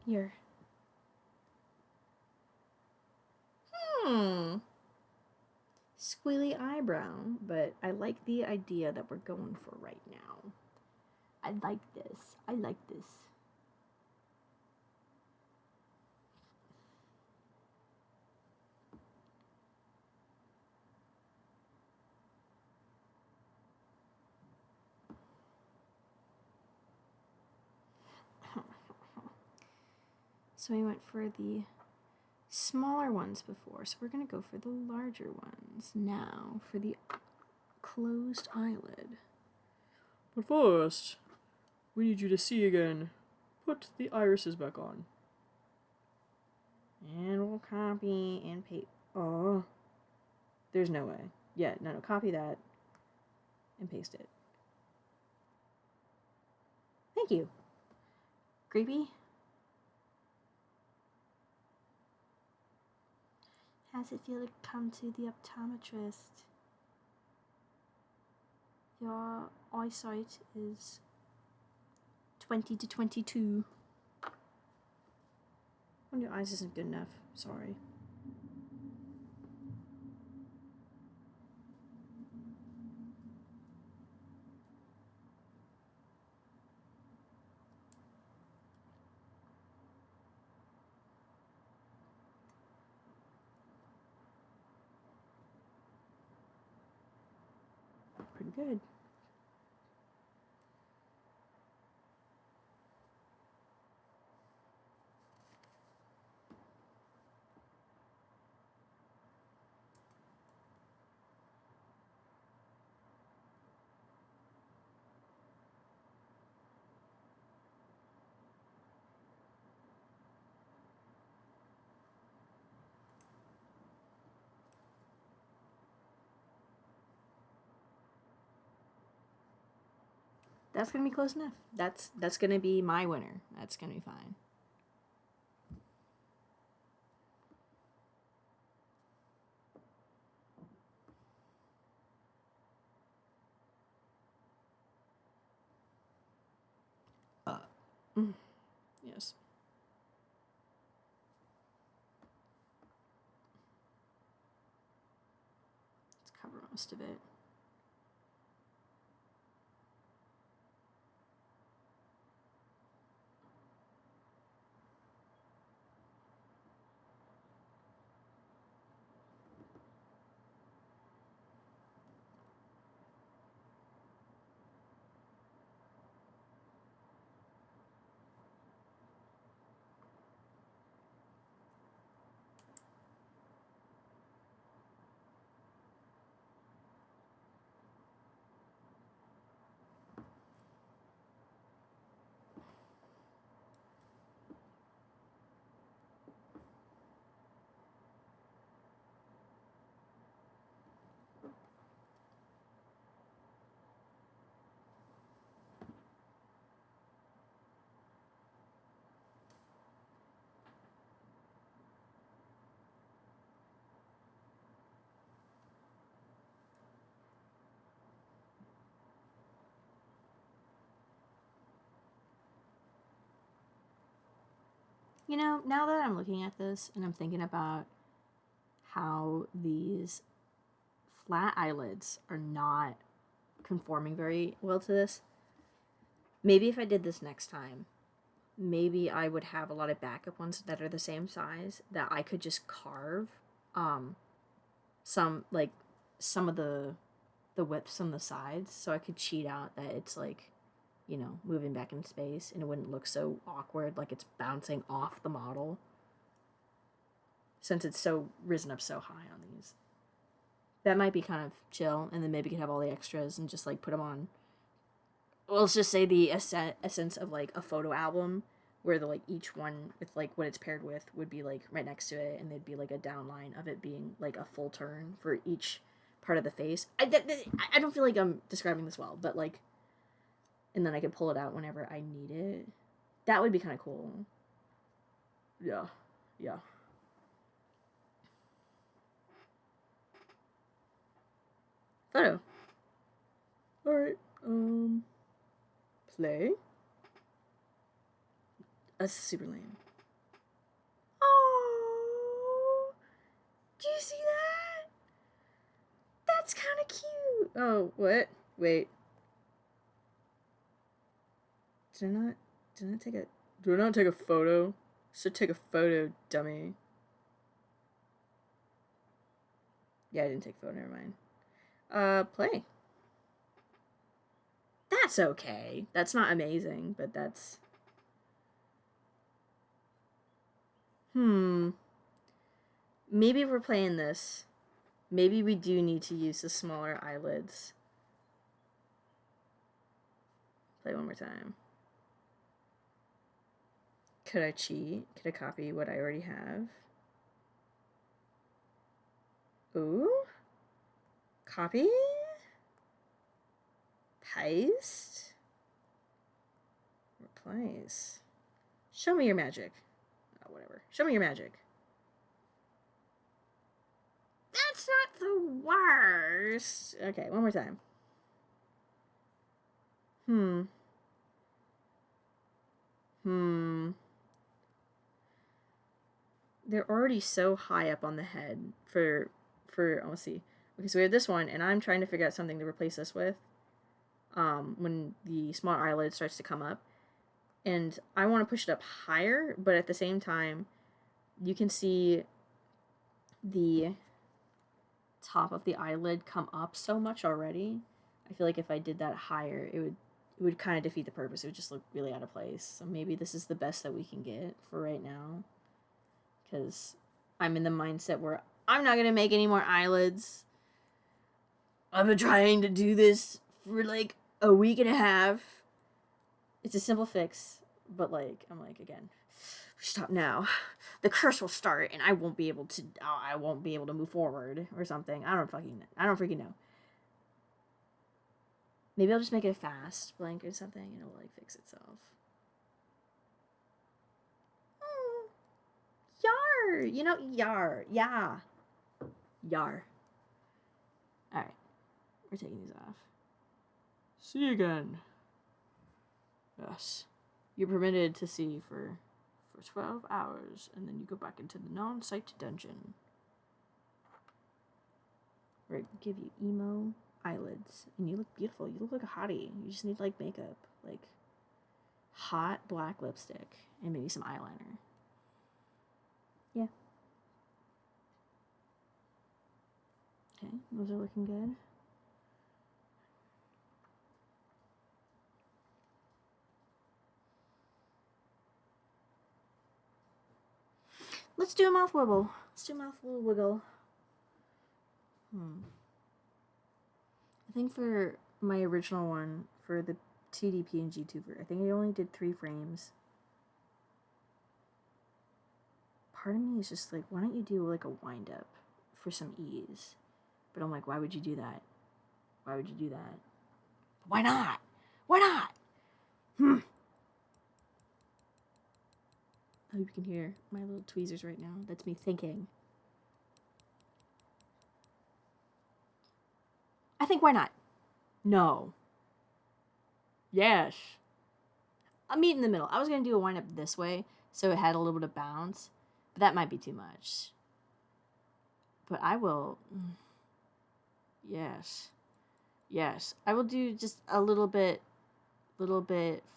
Here. Squilly eyebrow, but I like the idea that we're going for right now. I like this. I like this. So we went for the smaller ones before, so we're gonna go for the larger ones now for the closed eyelid. But first, we need you to see again. Put the irises back on. And we'll copy and paste. Oh, there's no way. Yeah, no, copy that and paste it. Thank you. Creepy? How's it feel to come to the optometrist? Your eyesight is 20 to 22. When your eyes isn't good enough. Sorry. Pretty good. That's gonna be close enough. That's gonna be my winner. That's gonna be fine. Yes. Let's cover most of it. You know, now that I'm looking at this and I'm thinking about how these flat eyelids are not conforming very well to this, maybe if I did this next time, maybe I would have a lot of backup ones that are the same size that I could just carve some of the widths on the sides, so I could cheat out that it's like, you know, moving back in space and it wouldn't look so awkward like it's bouncing off the model, since it's so risen up so high on these. That might be kind of chill, and then maybe you could have all the extras and just like put them on. Well, let's just say the essence of like a photo album, where the like each one with like what it's paired with would be like right next to it, and there'd be like a downline of it being like a full turn for each part of the face. I don't feel like I'm describing this well, but like, and then I could pull it out whenever I need it. That would be kind of cool. Yeah, yeah. Photo. All right. Play. That's super lame. Do you see that? That's kind of cute. Oh, what? Wait. Did I not take a photo? Should take a photo, dummy. Yeah, I didn't take a photo, never mind. Play. That's okay. That's not amazing, but that's... Maybe if we're playing this, maybe we do need to use the smaller eyelids. Play one more time. Could I cheat? Could I copy what I already have? Ooh? Copy? Paste? Replace. Show me your magic. Oh, whatever. Show me your magic. That's not the worst. Okay, one more time. They're already so high up on the head for let's see. Okay, so we have this one, and I'm trying to figure out something to replace this with. When the small eyelid starts to come up. And I want to push it up higher, but at the same time, you can see the top of the eyelid come up so much already. I feel like if I did that higher, it would kind of defeat the purpose. It would just look really out of place. So maybe this is the best that we can get for right now. Because I'm in the mindset where I'm not going to make any more eyelids. I've been trying to do this for like a week and a half. It's a simple fix, but like, I'm like, again, stop now. The curse will start and I won't be able to move forward or something. I don't freaking know. Maybe I'll just make it a fast blank or something and it'll like fix itself. Yar! You know, yar. Yeah. Yar. Alright. We're taking these off. See you again. Yes. You're permitted to see for 12 hours, and then you go back into the non-sight dungeon. Where it give you emo eyelids, and you look beautiful. You look like a hottie. You just need, like, makeup. Like, hot black lipstick, and maybe some eyeliner. Yeah. Okay, those are looking good. Let's do a mouth wiggle. I think for my original one, for the 2D PNGtuber, I think I only did 3 frames. Part of me is just like, why don't you do like a wind up for some ease? But I'm like, why would you do that? Why not? I hope you can hear my little tweezers right now. That's me thinking. I think why not? No. Yes. I'll meet in the middle. I was going to do a wind up this way, so it had a little bit of bounce, but that might be too much. But I will... Yes. I will do just a little bit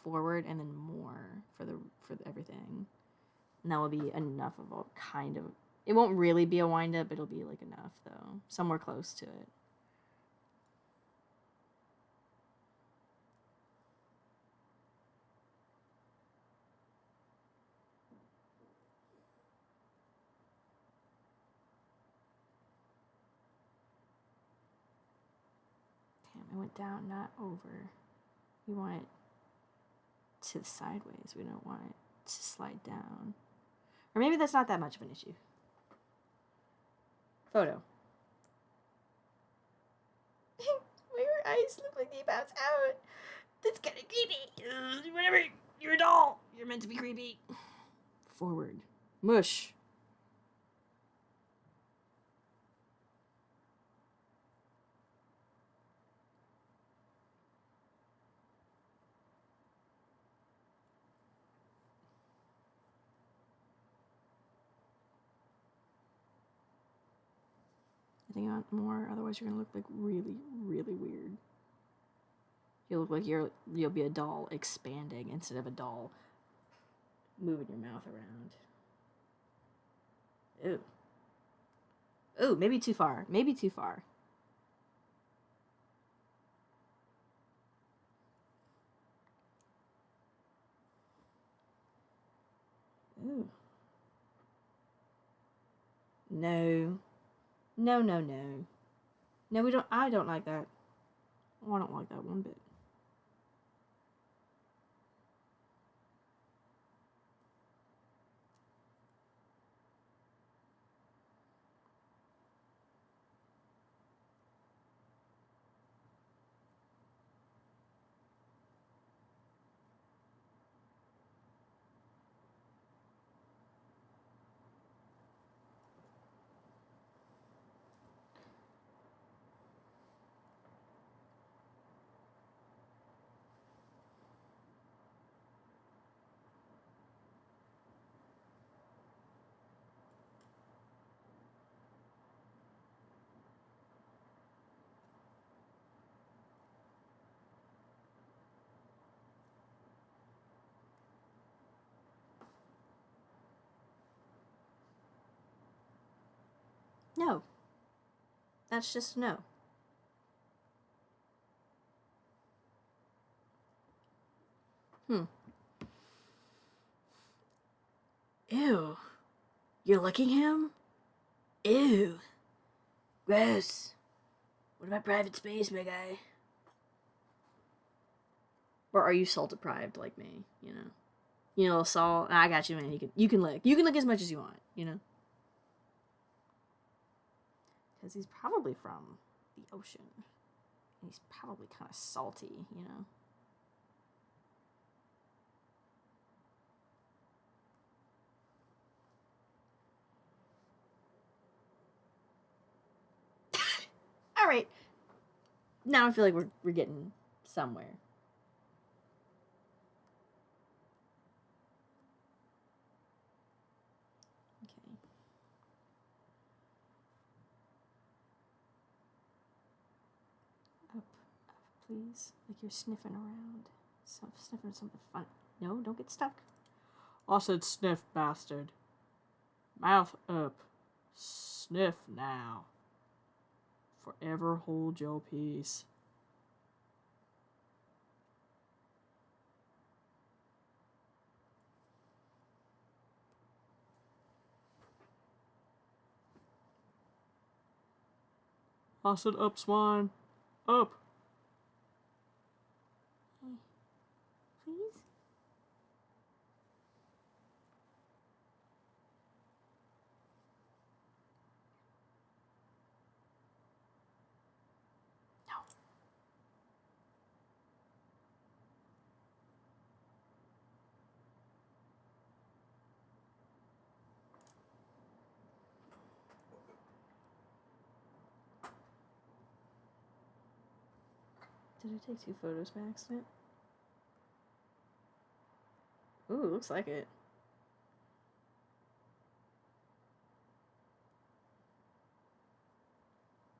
forward and then more for everything. And that will be enough of a kind of... It won't really be a wind up, it'll be like enough though. Somewhere close to it. Damn, I went down, not over. We want it to sideways. We don't want it to slide down. Or maybe that's not that much of an issue. Photo. Your eyes look like they bounce out. That's kind of creepy. Whatever. You're a doll. You're meant to be creepy. Forward. Mush. something on more. Otherwise, you're gonna look like really, really weird. You'll look like you'll be a doll expanding instead of a doll moving your mouth around. Ew. Ooh, maybe too far. Maybe too far. Ooh. No. No, no, no. No, we don't. I don't like that. Oh, I don't like that one bit. No. That's just no. Ew. You're licking him? Ew. Gross. What about private space, my guy? Or are you salt deprived like me? You know, salt. I got you, man. You can lick. You can lick as much as you want. Because he's probably from the ocean. He's probably kind of salty. All right. Now I feel like we're getting somewhere. Okay. Up, please. Like you're sniffing around. Sniffing something fun. No, don't get stuck. I said sniff, bastard. Mouth up. Sniff now. Forever hold your peace. I said up, swine. Up. Please? No. Did I take 2 photos by accident? Ooh, looks like it.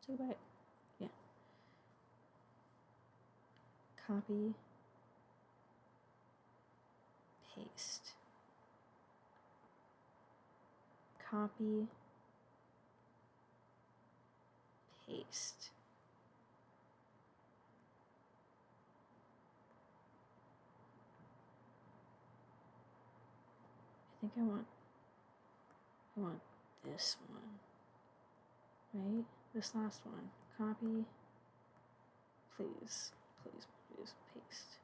Say goodbye. Yeah. Copy. Paste. Copy. Paste. I think I want this one. Right? This last one. Copy. Please. Please, please. Paste.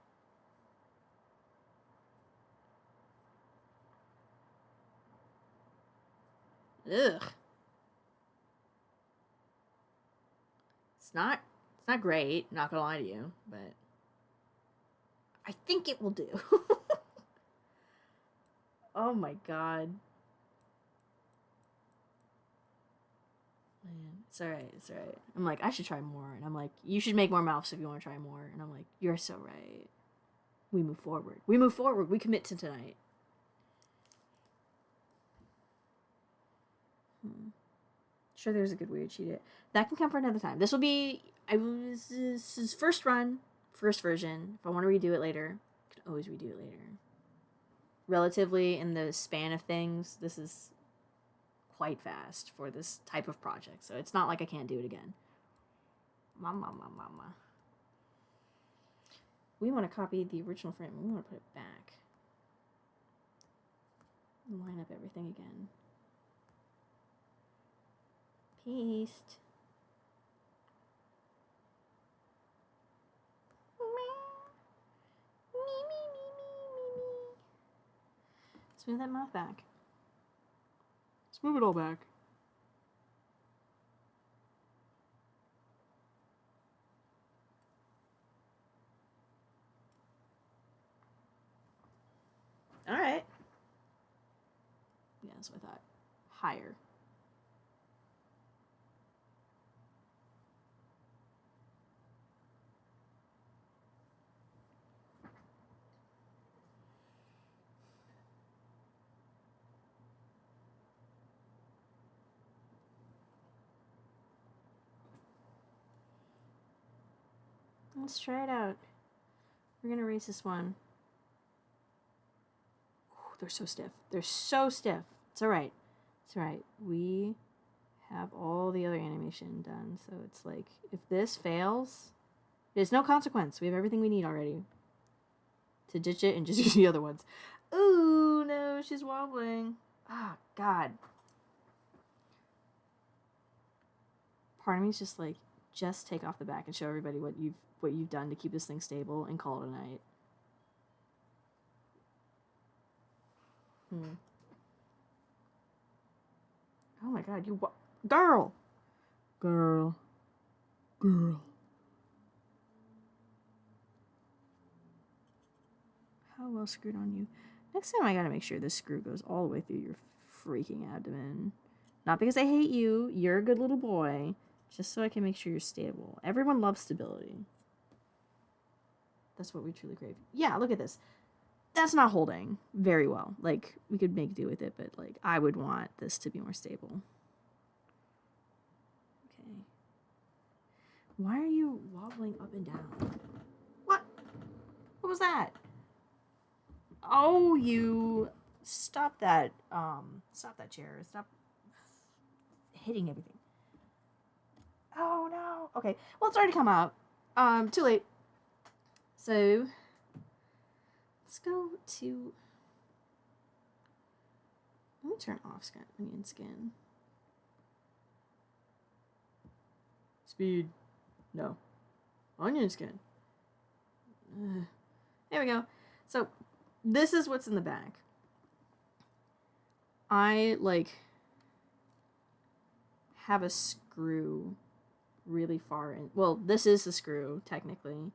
Ugh. It's not great, not gonna lie to you, but I think it will do. Oh my god. Man, it's alright, it's alright. I'm like, I should try more. And I'm like, you should make more mouths if you want to try more. And I'm like, you're so right. We move forward. We move forward. We commit to tonight. Sure, there's a good weird cheat it. That can come for another time. This will be, this is first run, first version. If I want to redo it later, I can always redo it later. Relatively in the span of things, this is quite fast for this type of project. So it's not like I can't do it again. Mama. We want to copy the original frame. We want to put it back. Line up everything again. Paste. Smooth that mouth back. Smooth it all back. All right. Yeah, that's what I thought. Higher. Let's try it out. We're gonna erase this one. Ooh, they're so stiff. They're so stiff. It's alright. It's alright. We have all the other animation done, so it's like, if this fails, there's no consequence. We have everything we need already to ditch it and just use the other ones. Ooh, no, she's wobbling. Ah, God. Part of me is just like, just take off the back and show everybody what you've done to keep this thing stable and call it a night. Oh my God, you girl. How well screwed on you? Next time I gotta make sure this screw goes all the way through your freaking abdomen. Not because I hate you. You're a good little boy. Just so I can make sure you're stable. Everyone loves stability. That's what we truly crave. Yeah, look at this. That's not holding very well. Like, we could make do with it, but, like, I would want this to be more stable. Okay. Why are you wobbling up and down? What? What was that? Oh, you... Stop that chair. Stop hitting everything. Oh, no. Okay. Well, it's already come out. Too late. So, let's go to... Let me turn off onion skin. Speed. No. Onion skin. There we go. So, this is what's in the bag. I, like, have a screw really far in. Well, this is the screw, technically.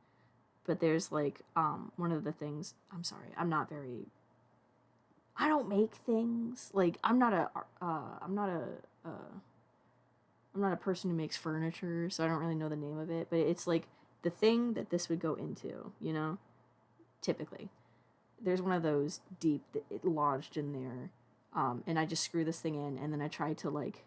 But there's, like, one of the things... I'm sorry, I'm not very... I don't make things. Like, I'm not a person who makes furniture, so I don't really know the name of it. But it's, like, the thing that this would go into, you know? Typically. There's one of those deep that it lodged in there. And I just screw this thing in, and then I try to, like,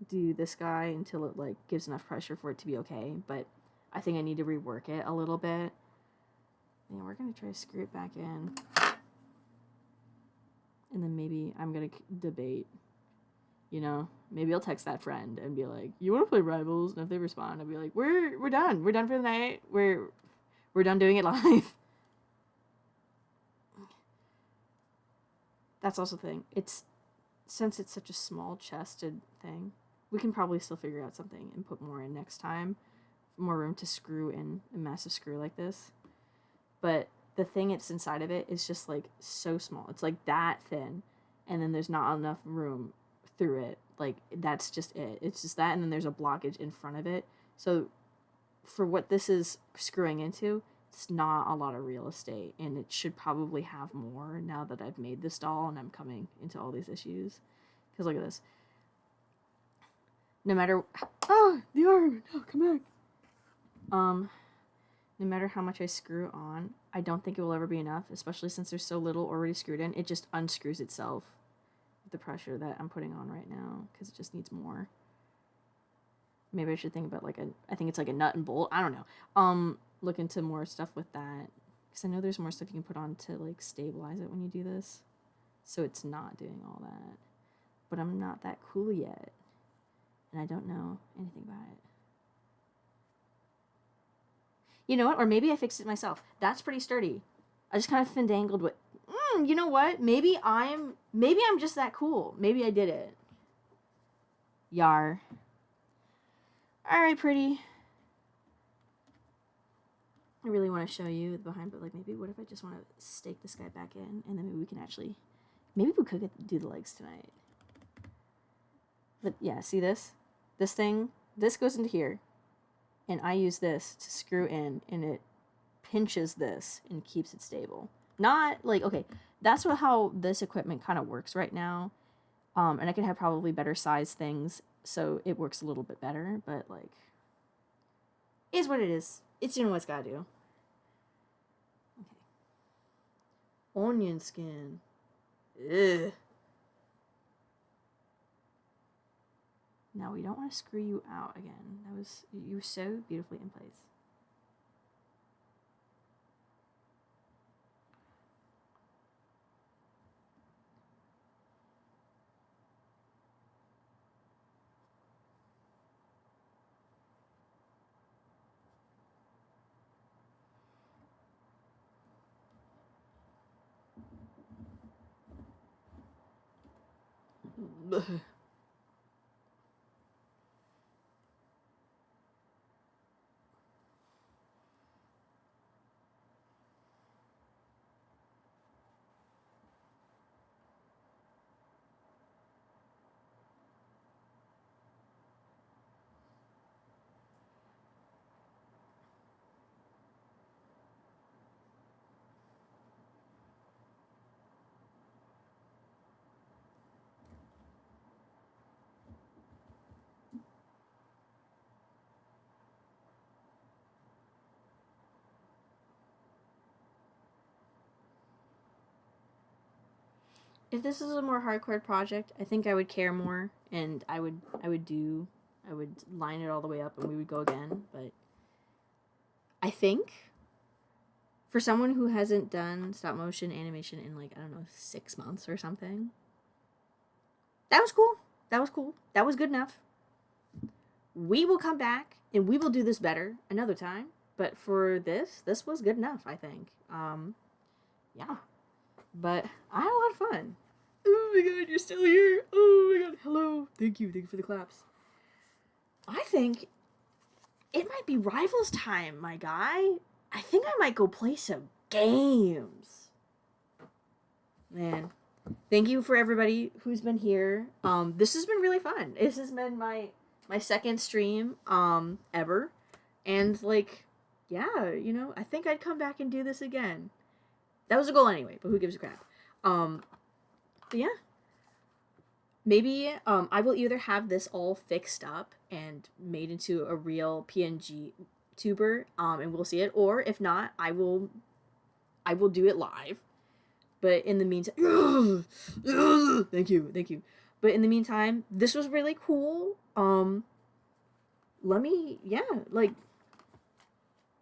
do this guy until it, like, gives enough pressure for it to be okay. But I think I need to rework it a little bit. Yeah, we're going to try to screw it back in. And then maybe I'm going to debate, you know? Maybe I'll text that friend and be like, you want to play Rivals? And if they respond, I'll be like, we're done. We're done for the night. We're done doing it live. That's also the thing. Since it's such a small chested thing, we can probably still figure out something and put more in next time. More room to screw in a massive screw like this. But the thing that's inside of it is just, like, so small. It's, like, that thin. And then there's not enough room through it. Like, that's just it. It's just that, and then there's a blockage in front of it. So, for what this is screwing into, it's not a lot of real estate, and it should probably have more now that I've made this doll and I'm coming into all these issues. Because look at this. No matter... Oh, the arm! No, come back. No matter how much I screw on, I don't think it will ever be enough, especially since there's so little already screwed in. It just unscrews itself with the pressure that I'm putting on right now, because it just needs more. Maybe I should think about like I think it's like a nut and bolt. I don't know. Look into more stuff with that. Because I know there's more stuff you can put on to like stabilize it when you do this. So it's not doing all that. But I'm not that cool yet. And I don't know anything about it. You know what? Or maybe I fixed it myself. That's pretty sturdy. I just kind of findangled with... you know what? Maybe I'm just that cool. Maybe I did it. Yar. Alright, pretty. I really want to show you the behind, but like maybe what if I just want to stake this guy back in, and then maybe we can actually... Maybe we could do the legs tonight. But yeah, see this? This thing? This goes into here. And I use this to screw in, and it pinches this and keeps it stable. Not like, okay, that's how this equipment kind of works right now. And I can have probably better size things, so it works a little bit better, but like, is what it is. It's doing what it's gotta do. Okay. Onion skin. Ugh. Now we don't want to screw you out again. You were so beautifully in place. If this is a more hardcore project, I think I would care more, and I would line it all the way up, and we would go again. But I think for someone who hasn't done stop motion animation in like, I don't know, 6 months or something, that was cool. That was cool. That was good enough. We will come back and we will do this better another time. But for this was good enough, I think. Yeah. But I had a lot of fun. Oh my god, you're still here. Oh my god, hello. Thank you for the claps. I think it might be Rivals time, my guy. I think I might go play some games. Man, thank you for everybody who's been here. This has been really fun. This has been my second stream ever. And like, yeah, you know, I think I'd come back and do this again. That was a goal anyway, but who gives a crap? But yeah. Maybe I will either have this all fixed up and made into a real PNGtuber, and we'll see it, or if not, I will do it live. But in the meantime, thank you. But in the meantime, this was really cool. Let me, yeah, like,